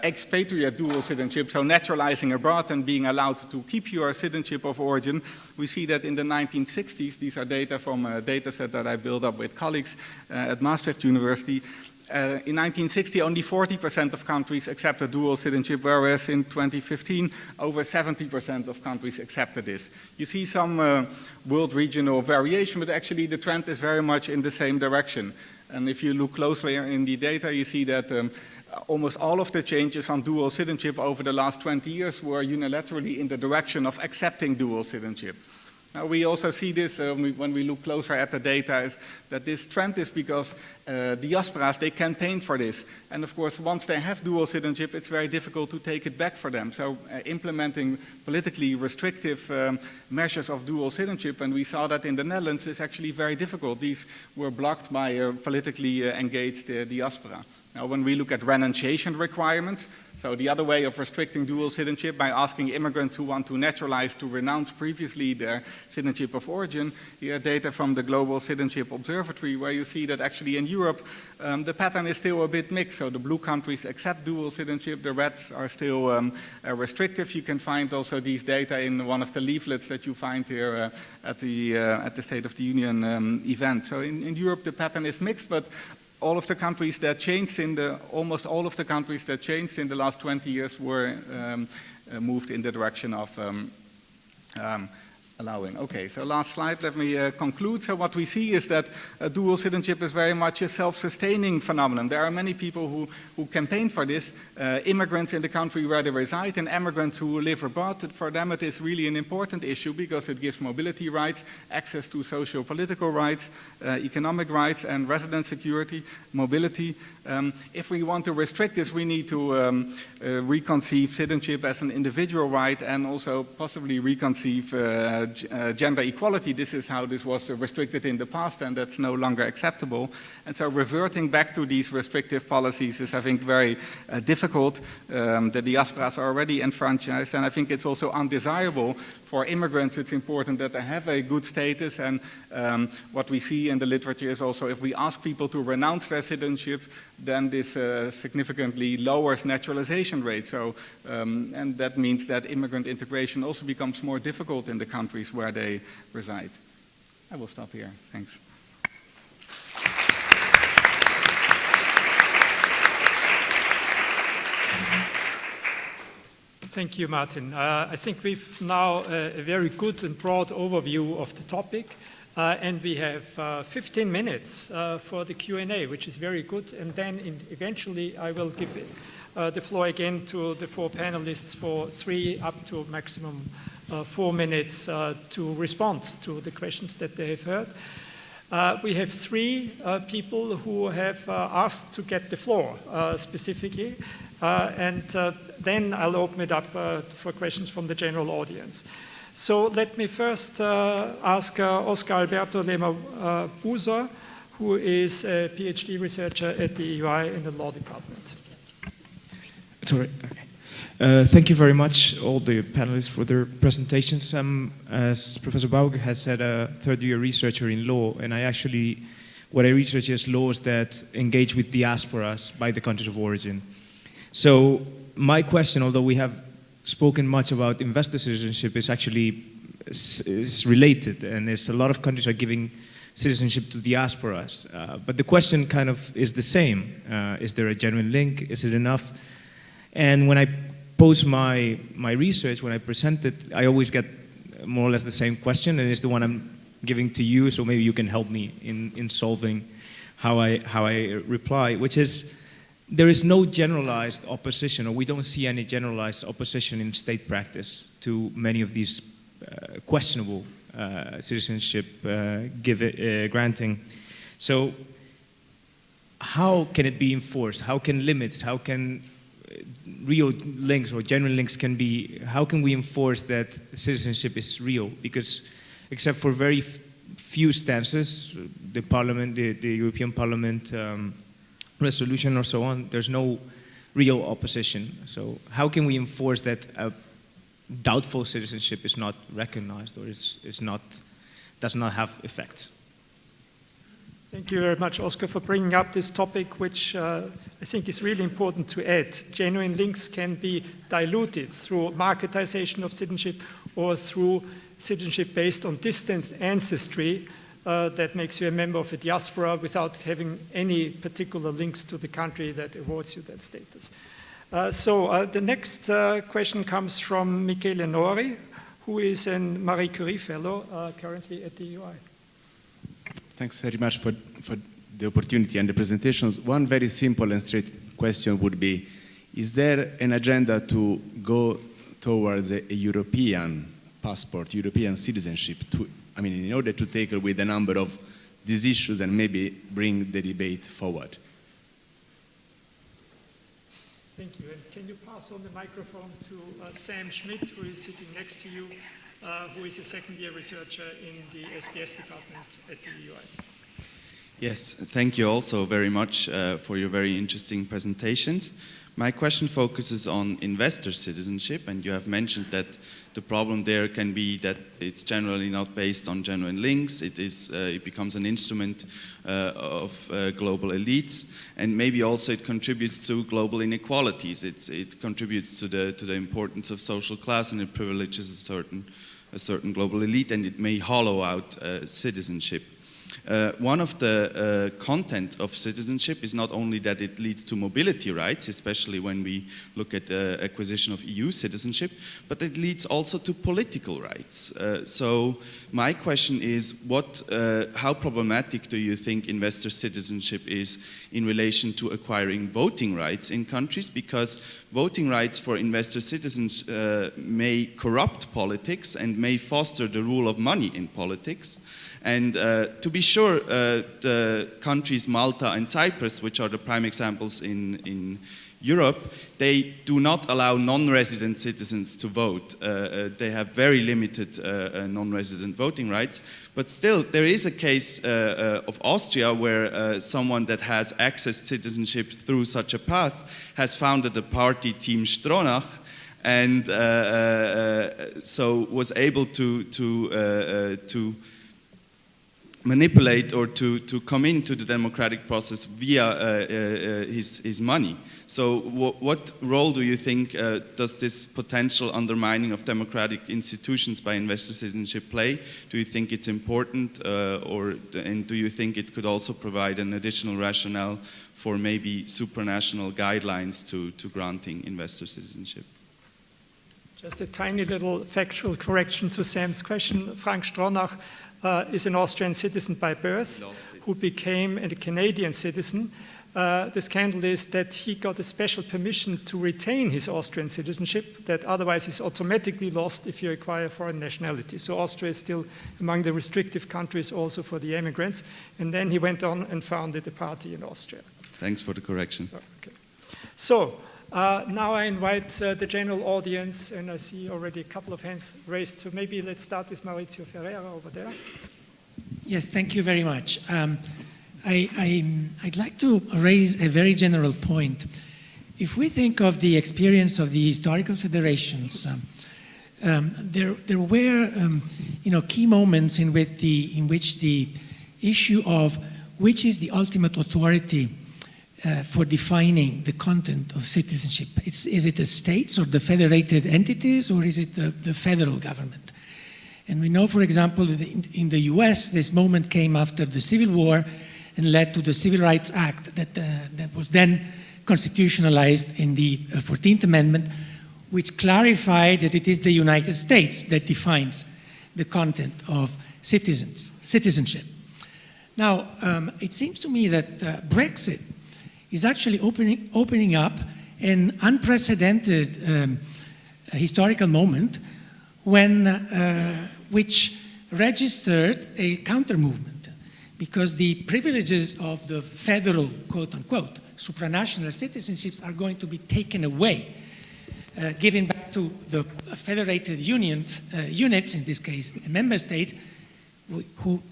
expatriate dual citizenship, so naturalizing abroad and being allowed to keep your citizenship of origin, we see that in the 1960s, these are data from a data set that I built up with colleagues at Maastricht University. In 1960, only 40% of countries accepted dual citizenship, whereas in 2015, over 70% of countries accepted this. You see some world regional variation, but actually the trend is very much in the same direction. And if you look closely in the data, you see that almost all of the changes on dual citizenship over the last 20 years were unilaterally in the direction of accepting dual citizenship. Now, we also see this when we look closer at the data, is that this trend is because diasporas, they campaign for this. And of course, once they have dual citizenship, it's very difficult to take it back for them. So implementing politically restrictive measures of dual citizenship, and we saw that in the Netherlands, is actually very difficult. These were blocked by politically engaged diaspora. Now, when we look at renunciation requirements, so the other way of restricting dual citizenship by asking immigrants who want to naturalize to renounce previously their citizenship of origin, here data from the Global Citizenship Observatory, where you see that actually in Europe, the pattern is still a bit mixed. So the blue countries accept dual citizenship, the reds are still restrictive. You can find also these data in one of the leaflets that you find here at the State of the Union event. So in Europe, the pattern is mixed, but all of the countries that changed almost all of the countries that changed in the last 20 years were moved in the direction of allowing. Okay, so last slide, let me conclude. So what we see is that dual citizenship is very much a self-sustaining phenomenon. There are many people who campaign for this, immigrants in the country where they reside and immigrants who live abroad. For them it is really an important issue because it gives mobility rights, access to social political rights, economic rights and resident security, mobility. If we want to restrict this, we need to reconceive citizenship as an individual right and also possibly reconceive gender equality. This is how this was restricted in the past, and that's no longer acceptable. And so reverting back to these restrictive policies is, I think, very difficult. The diasporas are already enfranchised, and I think it's also undesirable for immigrants. It's important that they have a good status, and what we see in the literature is also if we ask people to renounce their citizenship, then this significantly lowers naturalization rates. So, and that means that immigrant integration also becomes more difficult in the countries where they reside. I will stop here. Thanks. Thank you, Martin. I think we've now a very good and broad overview of the topic, and we have 15 minutes for the Q&A, which is very good. And then eventually I will give the floor again to the four panelists for 3 up to maximum 4 minutes to respond to the questions that they have heard. We have 3 people who have asked to get the floor specifically, and then I'll open it up for questions from the general audience. So let me first ask Oscar Alberto Lema-Buzor, who is a PhD researcher at the EUI in the law department. Sorry. Okay. Thank you very much, all the panelists, for their presentations. As Professor Bauge has said, a third-year researcher in law, and what I research is laws that engage with diasporas by the countries of origin. So my question, although we have spoken much about investor citizenship, is related, and there's a lot of countries are giving citizenship to diasporas. But the question kind of is the same. Is there a genuine link? Is it enough? And when I post my research, when I present it, I always get more or less the same question, and it's the one I'm giving to you, so maybe you can help me in solving how I reply, which is, there is no generalized opposition, or we don't see any generalized opposition in state practice to many of these questionable citizenship granting. So how can it be enforced? How can limits, how can real links or genuine links how can we enforce that citizenship is real? Because except for very few stances, the Parliament, the European Parliament resolution or so on, there's no real opposition. So how can we enforce that doubtful citizenship is not recognized or does not have effects. Thank you very much, Oscar, for bringing up this topic, which I think is really important to add. Genuine links can be diluted through marketization of citizenship or through citizenship based on distant ancestry that makes you a member of a diaspora without having any particular links to the country that awards you that status. The next question comes from Michele Nori, who is a Marie Curie Fellow currently at the UI. Thanks very much for the opportunity and the presentations. One very simple and straight question would be, is there an agenda to go towards a European passport, European citizenship, in order to tackle with a number of these issues and maybe bring the debate forward? Thank you. And can you pass on the microphone to Sam Schmidt, who is sitting next to you, who is a second-year researcher in the SBS department at the UI. Yes, thank you also very much for your very interesting presentations. My question focuses on investor citizenship, and you have mentioned that the problem there can be that it's generally not based on genuine links. It becomes an instrument of global elites, and maybe also it contributes to global inequalities. It contributes to the importance of social class, and it privileges a certain global elite, and it may hollow out citizenship. One of the content of citizenship is not only that it leads to mobility rights, especially when we look at the acquisition of EU citizenship, but it leads also to political rights. So my question is, how problematic do you think investor citizenship is in relation to acquiring voting rights in countries? Because voting rights for investor citizens may corrupt politics and may foster the rule of money in politics. And to be sure, the countries Malta and Cyprus, which are the prime examples in Europe, they do not allow non-resident citizens to vote. They have very limited non-resident voting rights. But still, there is a case of Austria where someone that has access citizenship through such a path has founded a party, Team Stronach, and so was able to manipulate or to come into the democratic process via his money. So what role do you think does this potential undermining of democratic institutions by investor citizenship play? Do you think it's important, and do you think it could also provide an additional rationale for maybe supranational guidelines to granting investor citizenship? Just a tiny little factual correction to Sam's question. Frank Stronach is an Austrian citizen by birth who became a Canadian citizen. The scandal is that he got a special permission to retain his Austrian citizenship that otherwise is automatically lost if you acquire foreign nationality. So Austria is still among the restrictive countries also for the immigrants. And then he went on and founded a party in Austria. Thanks for the correction. Okay. So now I invite the general audience, and I see already a couple of hands raised. So maybe let's start with Maurizio Ferreira over there. Yes, thank you very much. I'd like to raise a very general point. If we think of the experience of the historical federations, there were key moments in which the issue of which is the ultimate authority for defining the content of citizenship. Is it the states or the federated entities, or is it the federal government? And we know, for example, that in the US, this moment came after the Civil War and led to the Civil Rights Act that was then constitutionalized in the 14th Amendment, which clarified that it is the United States that defines the content of citizenship. Now, it seems to me that Brexit is actually opening up an unprecedented historical moment which registered a counter-movement, because the privileges of the federal, quote-unquote, supranational citizenships are going to be taken away, given back to the federated units, in this case a member state,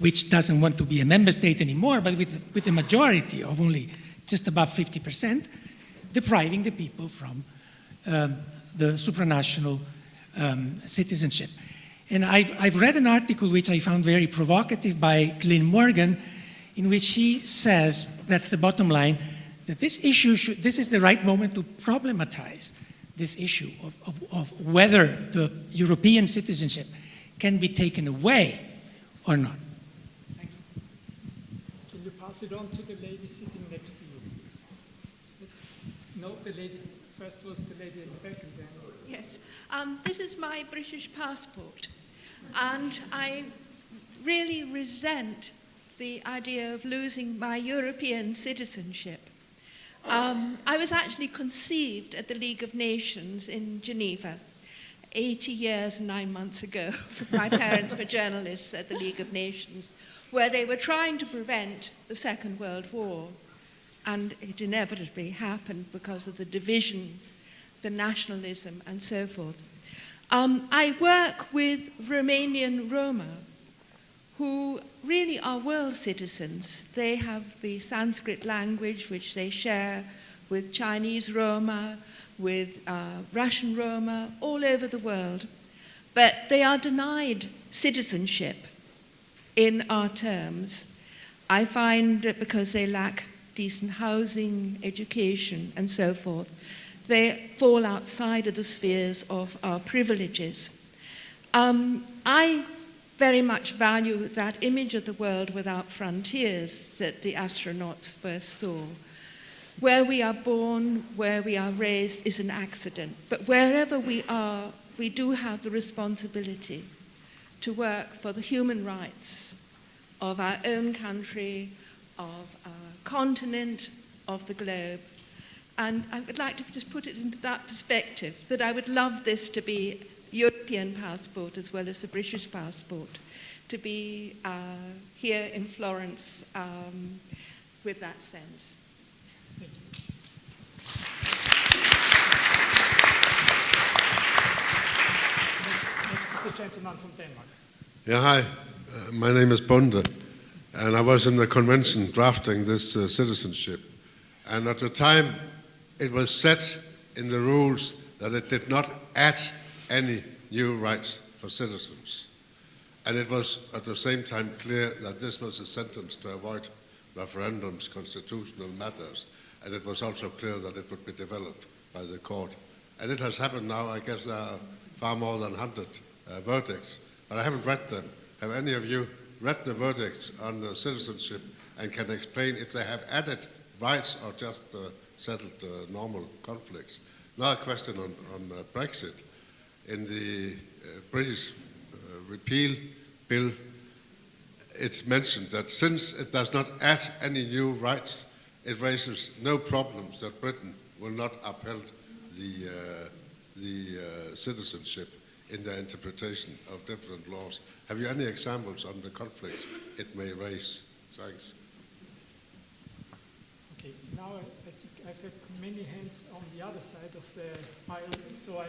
which doesn't want to be a member state anymore, but with a majority of only just above 50%, depriving the people from the supranational citizenship. And I've read an article which I found very provocative by Glyn Morgan, in which he says, that's the bottom line, that this is the right moment to problematize this issue of whether the European citizenship can be taken away or not. Thank you. Can you pass it on to the lady sitting next to you, please? Yes. No, the lady, first was the lady in the back and then... Yes. This is my British passport, and I really resent the idea of losing my European citizenship. I was actually conceived at the League of Nations in Geneva 80 years and 9 months ago. My parents were journalists at the League of Nations, where they were trying to prevent the Second World War. And it inevitably happened because of the division, the nationalism, and so forth. I work with Romanian Roma, who really are world citizens. They have the Sanskrit language, which they share with Chinese Roma, with Russian Roma, all over the world. But they are denied citizenship in our terms. I find that because they lack decent housing, education, and so forth, they fall outside of the spheres of our privileges. I very much value that image of the world without frontiers that the astronauts first saw. Where we are born, where we are raised is an accident. But wherever we are, we do have the responsibility to work for the human rights of our own country, of our continent, of the globe. And I would like to just put it into that perspective, that I would love this to be European passport as well as the British passport, to be here in Florence with that sense. Thank you. Next is the gentleman from Denmark. Yeah, hi. My name is Bonde, and I was in the convention drafting this citizenship. And at the time, it was set in the rules that it did not add any new rights for citizens. And it was at the same time clear that this was a sentence to avoid referendums, constitutional matters, and it was also clear that it would be developed by the court. And it has happened now. I guess there are far more than 100 verdicts, but I haven't read them. Have any of you read the verdicts on the citizenship and can explain if they have added rights or just settled normal conflicts? Another question on Brexit. In the British repeal bill, it's mentioned that since it does not add any new rights, it raises no problems that Britain will not uphold the citizenship in their interpretation of different laws. Have you any examples on the conflicts it may raise? Thanks. Okay, now I think I've had many hands on the other side of the aisle, so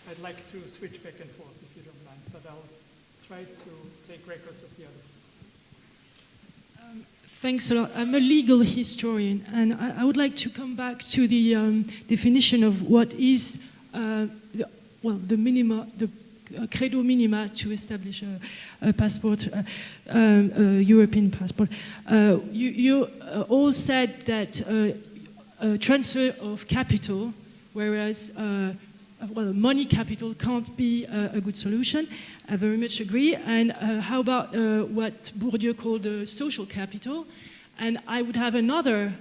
I'd like to switch back and forth if you don't mind, but I'll try to take records of the others. Thanks a lot. I'm a legal historian, and I would like to come back to the definition of what is the minima, the credo minima to establish a passport, a European passport. You all said that a transfer of capital, whereas money capital can't be a good solution. I very much agree. And how about what Bourdieu called social capital? And I would have another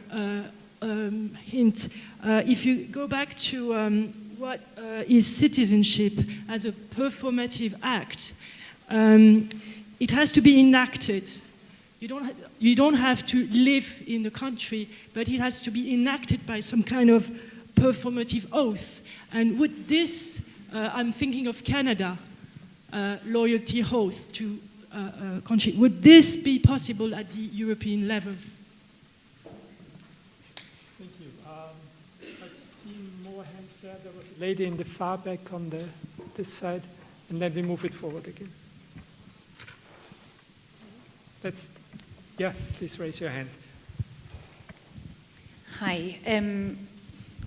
hint. If you go back to what is citizenship as a performative act, it has to be enacted. You don't have to live in the country, but it has to be enacted by some kind of performative oath. And would this, I'm thinking of Canada, loyalty oath to a country, would this be possible at the European level? Thank you. I've seen more hands there. There was a lady in the far back on this side, and then we move it forward again. Yeah, please raise your hand. Hi.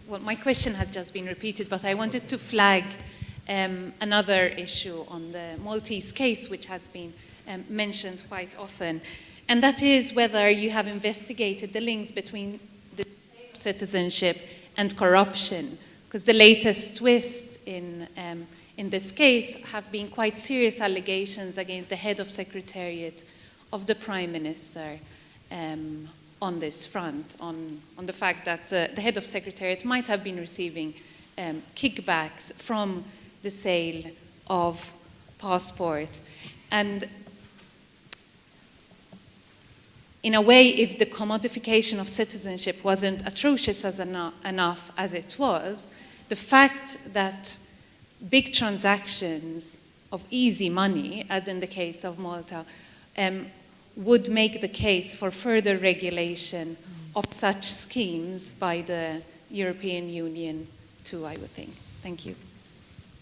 Well, my question has just been repeated, but I wanted to flag another issue on the Maltese case, which has been mentioned quite often, and that is whether you have investigated the links between the citizenship and corruption, because the latest twist in this case have been quite serious allegations against the head of Secretariat of the Prime Minister on this front, on the fact that the head of Secretariat might have been receiving kickbacks from the sale of passport. And in a way, if the commodification of citizenship wasn't atrocious enough as it was, the fact that big transactions of easy money, as in the case of Malta, would make the case for further regulation of such schemes by the European Union too, I would think. Thank you.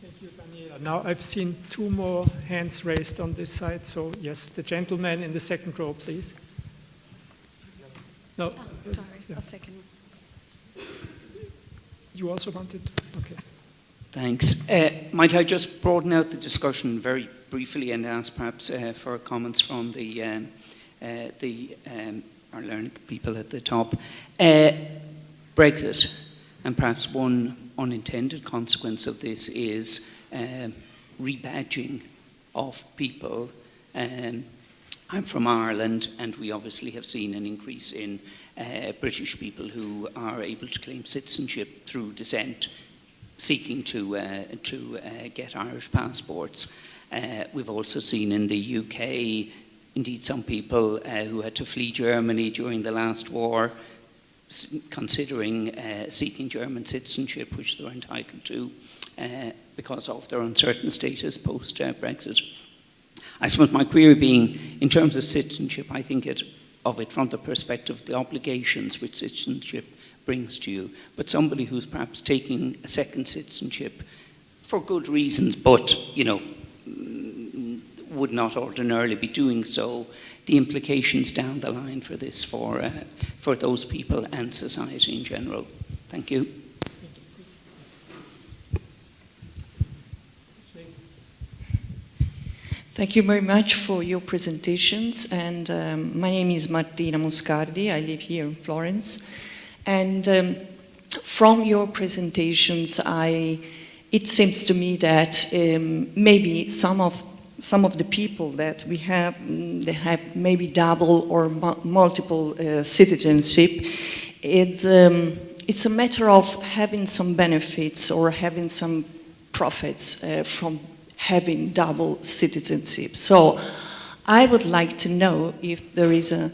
Thank you, Daniela. Now I've seen 2 more hands raised on this side, so yes, the gentleman in the second row, please. No. Oh, sorry, yeah. a second. You also wanted? Okay. Thanks. Might I just broaden out the discussion very briefly and ask perhaps for comments from our learned people at the top. Brexit, and perhaps one unintended consequence of this is rebadging of people. I'm from Ireland, and we obviously have seen an increase in British people who are able to claim citizenship through descent, seeking to get Irish passports. We've also seen in the UK, indeed, some people who had to flee Germany during the last war, considering seeking German citizenship, which they're entitled to because of their uncertain status post-Brexit. I suppose my query being, in terms of citizenship, I think of it from the perspective of the obligations which citizenship brings to you, but somebody who's perhaps taking a second citizenship for good reasons, but, you know, would not ordinarily be doing so, the implications down the line for this, for those people and society in general. Thank you. Thank you very much for your presentations. And my name is Martina Moscardi. I live here in Florence. And from your presentations, it seems to me that maybe some of the people that we have, they have maybe double or multiple citizenship. It's a matter of having some benefits or having some profits from having double citizenship. So I would like to know if there is a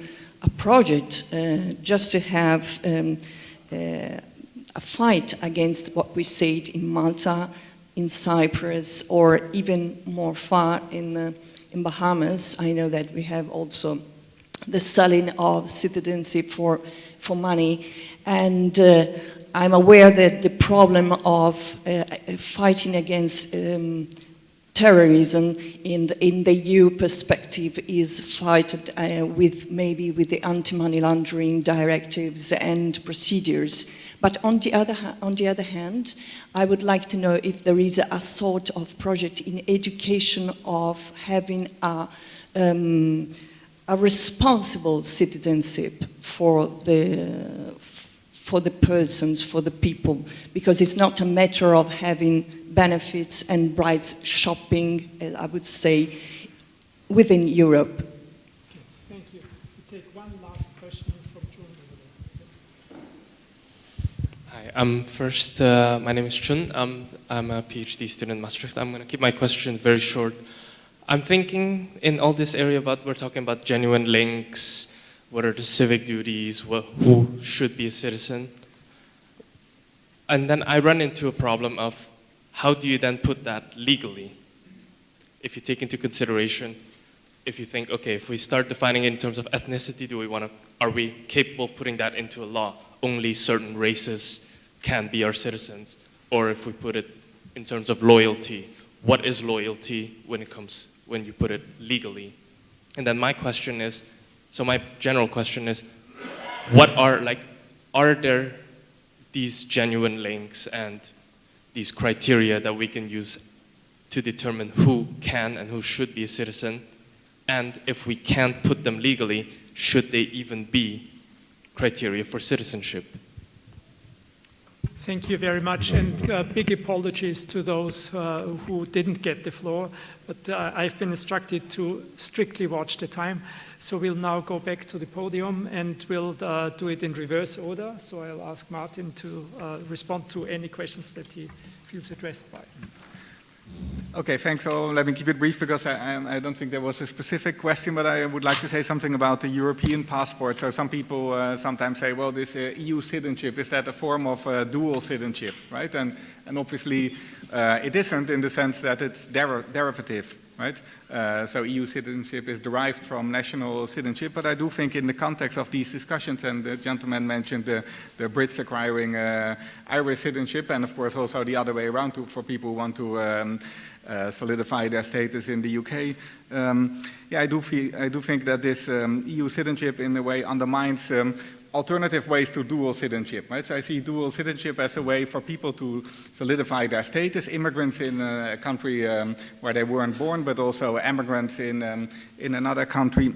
project just to have a fight against what we said in Malta, in Cyprus, or even more far in Bahamas. I know that we have also the selling of citizenship for money, and I'm aware that the problem of fighting against terrorism in the EU perspective is fighted with the anti-money laundering directives and procedures. But on the other hand, I would like to know if there is a sort of project in education of having a responsible citizenship for the persons, for the people, because it's not a matter of having benefits and brides shopping, I would say, within Europe. Thank you. We take one last question from Chun. Hi, my name is Chun. I'm a PhD student in Maastricht. I'm going to keep my question very short. I'm thinking in all this area we're talking about genuine links, what are the civic duties, who should be a citizen. And then I run into a problem of how do you then put that legally? If you take into consideration, if you think, okay, if we start defining it in terms of ethnicity, are we capable of putting that into a law? Only certain races can be our citizens. Or if we put it in terms of loyalty, what is loyalty when you put it legally? And then my general question is, are there these genuine links and these criteria that we can use to determine who can and who should be a citizen? And if we can't put them legally, should they even be criteria for citizenship? Thank you very much, and big apologies to those who didn't get the floor, but I've been instructed to strictly watch the time. So we'll now go back to the podium, and we'll do it in reverse order. So I'll ask Martin to respond to any questions that he feels addressed by. Okay, thanks. So let me keep it brief because I don't think there was a specific question, but I would like to say something about the European passport. So some people sometimes say, well, this EU citizenship, is that a form of dual citizenship, right? And obviously it isn't, in the sense that it's derivative, right? So EU citizenship is derived from national citizenship, but I do think in the context of these discussions, and the gentleman mentioned the Brits acquiring Irish citizenship, and of course also the other way around for people who want to solidify their status in the UK. Yeah, I do think that this EU citizenship in a way undermines alternative ways to dual citizenship, right? So I see dual citizenship as a way for people to solidify their status, immigrants in a country where they weren't born, but also immigrants in another country.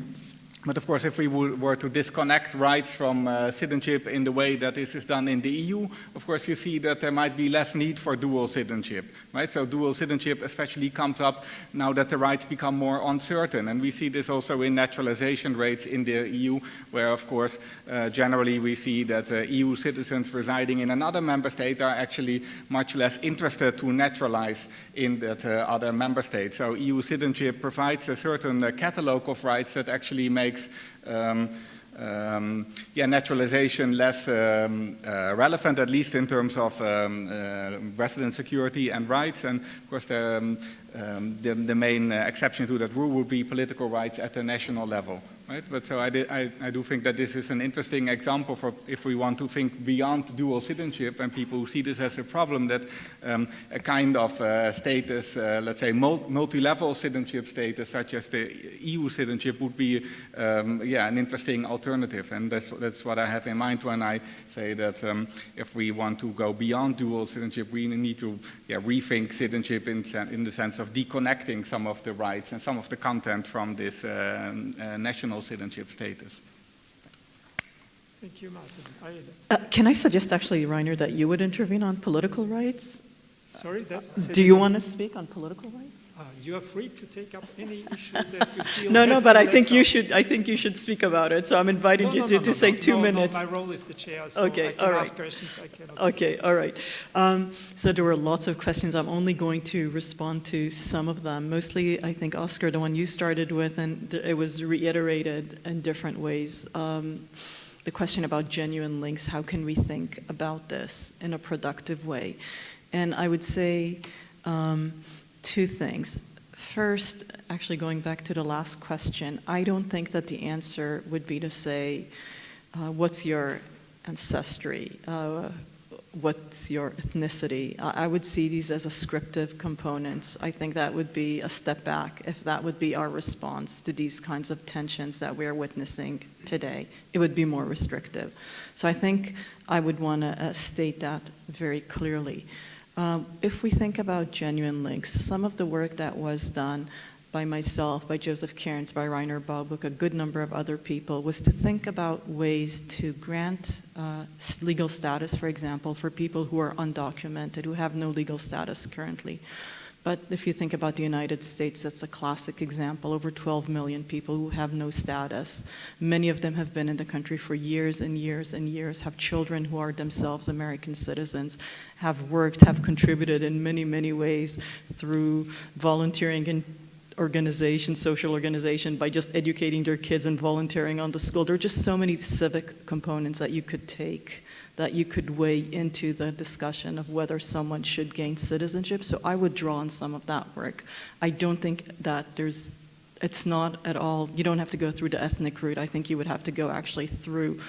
But of course, if we were to disconnect rights from citizenship in the way that this is done in the EU, of course you see that there might be less need for dual citizenship, right? So dual citizenship especially comes up now that the rights become more uncertain. And we see this also in naturalization rates in the EU, where of course generally we see that EU citizens residing in another member state are actually much less interested to naturalize in that other member state. So EU citizenship provides a certain catalogue of rights that actually makes naturalization less relevant, at least in terms of resident security and rights. And of course, the main exception to that rule would be political rights at the national level. Right? But so I do think that this is an interesting example for if we want to think beyond dual citizenship, and people who see this as a problem, that a kind of status, let's say multi-level citizenship status, such as the EU citizenship, would be an interesting alternative. And that's what I have in mind when I say that if we want to go beyond dual citizenship, we need to rethink citizenship in the sense of deconnecting some of the rights and some of the content from this national citizenship status. Thank you, Martin. Can I suggest actually, Rainer, that you would intervene on political rights? Sorry? Do you want to speak on political rights? You are free to take up any issue that you feel. No, but I think you should speak about it. So I'm inviting you to say 2 minutes. My role is the chair, so okay, I can ask questions. I cannot. Okay, all right. So there were lots of questions. I'm only going to respond to some of them. Mostly, I think, Oscar, the one you started with, and it was reiterated in different ways. The question about genuine links, how can we think about this in a productive way? And I would say 2 things. First, actually going back to the last question, I don't think that the answer would be to say, what's your ancestry? What's your ethnicity? I would see these as ascriptive components. I think that would be a step back if that would be our response to these kinds of tensions that we're witnessing today. It would be more restrictive. So I think I would want to state that very clearly. If we think about genuine links, some of the work that was done by myself, by Joseph Cairns, by Rainer Baubuch, a good number of other people, was to think about ways to grant legal status, for example, for people who are undocumented, who have no legal status currently. But if you think about the United States, that's a classic example. Over 12 million people who have no status. Many of them have been in the country for years and years and years, have children who are themselves American citizens, have worked, have contributed in many, many ways through volunteering in organization, social organization, by just educating their kids and volunteering on the school. There are just so many civic components that you could take, that you could weigh into the discussion of whether someone should gain citizenship. So I would draw on some of that work. I don't think that there's it's not at all, you don't have to go through the ethnic route. I think you would have to go actually through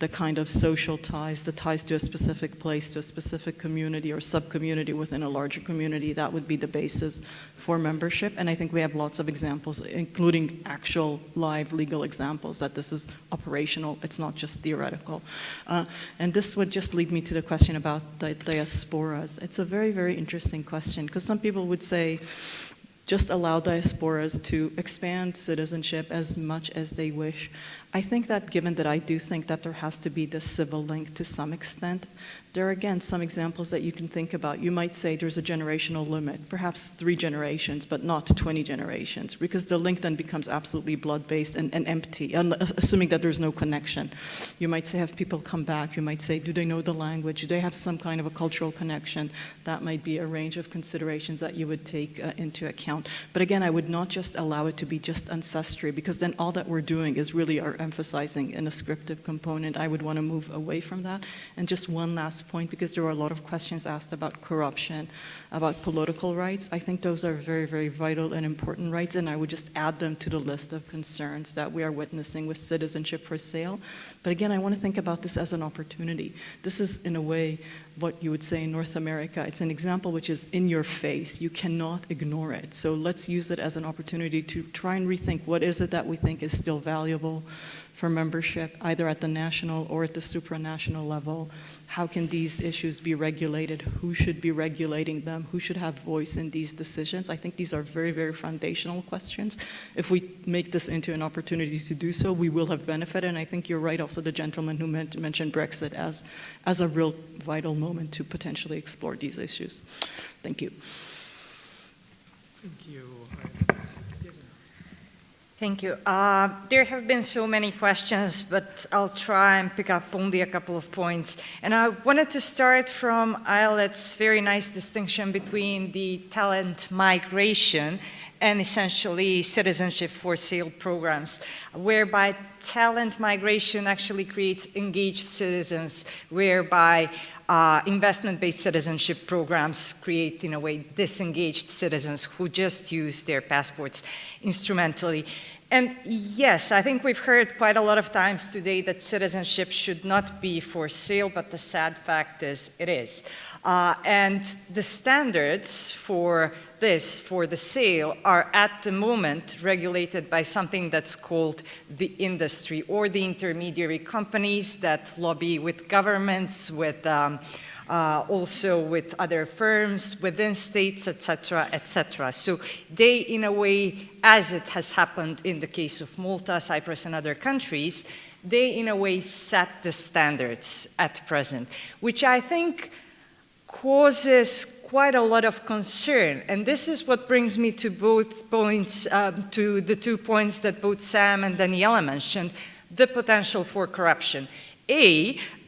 the kind of social ties, the ties to a specific place, to a specific community or sub-community within a larger community. That would be the basis for membership. And I think we have lots of examples, including actual live legal examples, that this is operational. It's not just theoretical. And this would just lead me to the question about the diasporas. It's a very, very interesting question, because some people would say, just allow diasporas to expand citizenship as much as they wish. I think that given that I do think that there has to be this civil link to some extent, there are again some examples that you can think about. You might say there's a generational limit, perhaps 3 generations, but not 20 generations, because the link then becomes absolutely blood-based and empty, assuming that there's no connection. You might say, have people come back? You might say, do they know the language? Do they have some kind of a cultural connection? That might be a range of considerations that you would take into account. But again, I would not just allow it to be just ancestry, because then all that we're doing is really are emphasizing an ascriptive component. I would want to move away from that. And just one last point, because there were a lot of questions asked about corruption, about political rights. I think those are very, very vital and important rights, and I would just add them to the list of concerns that we are witnessing with citizenship for sale. But again, I want to think about this as an opportunity. This is, in a way, what you would say in North America. It's an example which is in your face. You cannot ignore it. So let's use it as an opportunity to try and rethink what is it that we think is still valuable for membership, either at the national or at the supranational level. How can these issues be regulated? Who should be regulating them? Who should have voice in these decisions? I think these are very, very foundational questions. If we make this into an opportunity to do so, we will have benefit. And I think you're right, also the gentleman who mentioned Brexit as a real vital moment to potentially explore these issues. Thank you. Thank you. Thank you. There have been so many questions, but I'll try and pick up only a couple of points. And I wanted to start from Ayelet's very nice distinction between the talent migration and essentially citizenship for sale programs, whereby talent migration actually creates engaged citizens, whereby investment-based citizenship programs create, in a way, disengaged citizens who just use their passports instrumentally. And yes, I think we've heard quite a lot of times today that citizenship should not be for sale, but the sad fact is it is. And the standards for this, for the sale, are at the moment regulated by something that's called the industry, or the intermediary companies that lobby with governments, with also with other firms within states, etc., etc. So they, in a way, as it has happened in the case of Malta, Cyprus, and other countries, they, in a way, set the standards at present, which I think causes quite a lot of concern. And this is what brings me to both points, to the 2 points that both Sam and Daniela mentioned, the potential for corruption.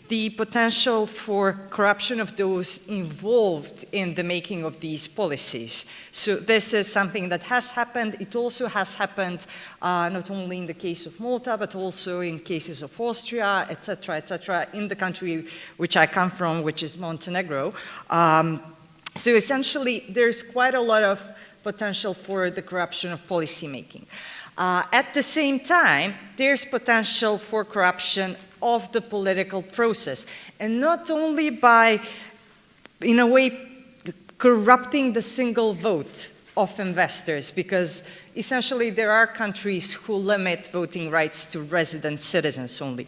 The potential for corruption of those involved in the making of these policies. So this is something that has happened. It also has happened not only in the case of Malta, but also in cases of Austria, etc., in the country which I come from, which is Montenegro. So essentially, there's quite a lot of potential for the corruption of policymaking. At the same time, there's potential for corruption of the political process, and not only by, in a way, corrupting the single vote of investors, because essentially there are countries who limit voting rights to resident citizens only.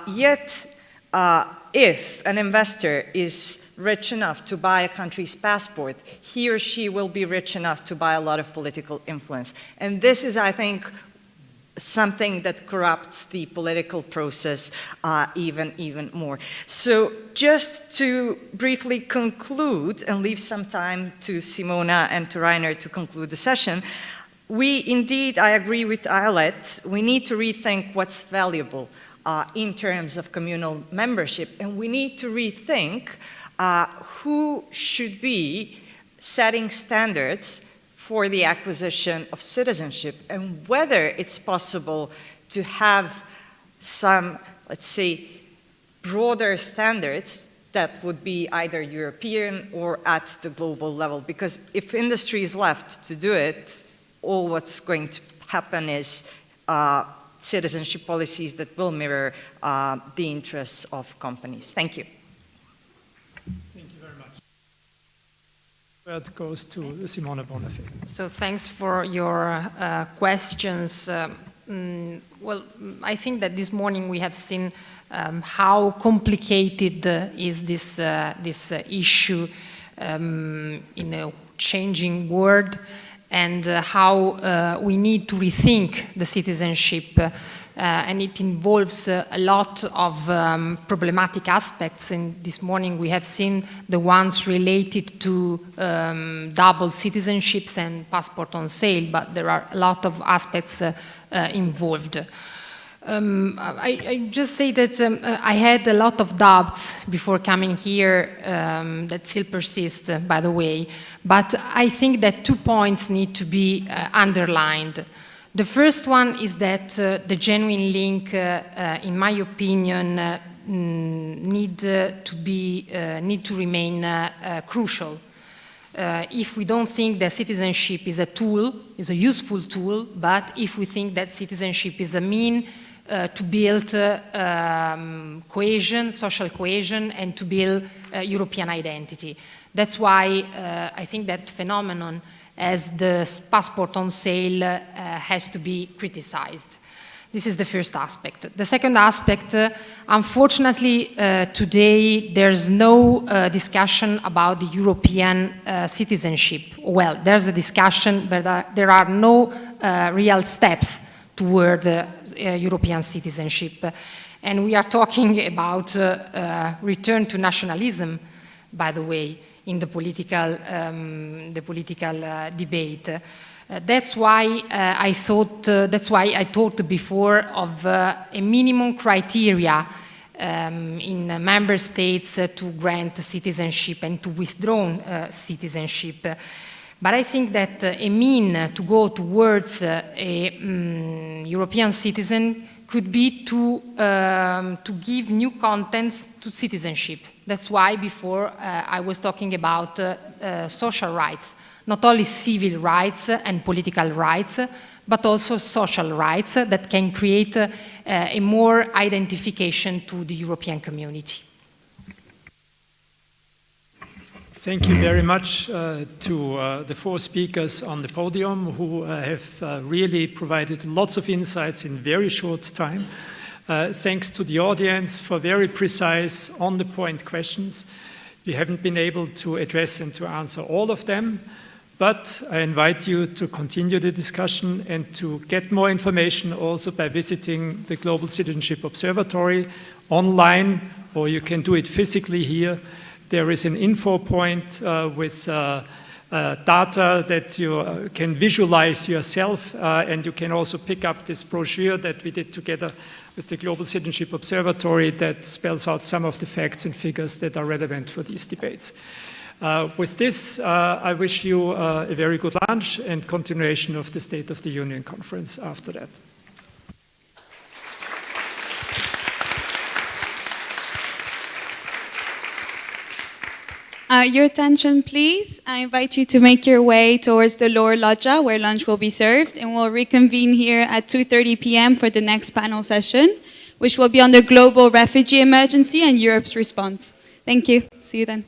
Yet, if an investor is rich enough to buy a country's passport, he or she will be rich enough to buy a lot of political influence. And this is, I think, something that corrupts the political process even more. So just to briefly conclude and leave some time to Simona and to Rainer to conclude the session, we indeed, I agree with Ayelet, we need to rethink what's valuable in terms of communal membership, and we need to rethink who should be setting standards for the acquisition of citizenship, and whether it's possible to have some, let's say, broader standards that would be either European or at the global level. Because if industry is left to do it, all what's going to happen is citizenship policies that will mirror the interests of companies. Thank you. Thank you very much. Word goes to Simona Bonafé. So thanks for your questions. Well, I think that this morning we have seen how complicated is this issue in a changing world, and how we need to rethink the citizenship, and it involves a lot of problematic aspects. And this morning we have seen the ones related to double citizenships and passport on sale, but there are a lot of aspects involved. I just say that I had a lot of doubts before coming here that still persist, by the way, but I think that 2 points need to be underlined. The first one is that the genuine link, in my opinion, need to remain crucial. If we don't think that citizenship is a tool, is a useful tool, but if we think that citizenship is a mean to build cohesion, social cohesion, and to build European identity. That's why I think that phenomenon as the passport on sale has to be criticized. This is the first aspect. The second aspect, unfortunately, today there's no discussion about the European citizenship. Well, there's a discussion, but there are no real steps toward European citizenship. And we are talking about return to nationalism, by the way, in the political debate. That's why I talked before of a minimum criteria in member states to grant citizenship and to withdraw citizenship. But I think that a mean to go towards a European citizen could be to give new contents to citizenship. That's why before I was talking about social rights, not only civil rights and political rights, but also social rights that can create a more identification to the European community. Thank you very much to the 4 speakers on the podium who have really provided lots of insights in very short time. Thanks to the audience for very precise, on-the-point questions. We haven't been able to address and to answer all of them, but I invite you to continue the discussion and to get more information also by visiting the Global Citizenship Observatory online, or you can do it physically here. There is an info point with data that you can visualize yourself, and you can also pick up this brochure that we did together with the Global Citizenship Observatory that spells out some of the facts and figures that are relevant for these debates. With this, I wish you a very good lunch and continuation of the State of the Union conference after that. Your attention, please. I invite you to make your way towards the lower loggia where lunch will be served, and we'll reconvene here at 2:30 p.m. for the next panel session, which will be on the global refugee emergency and Europe's response. Thank you. See you then.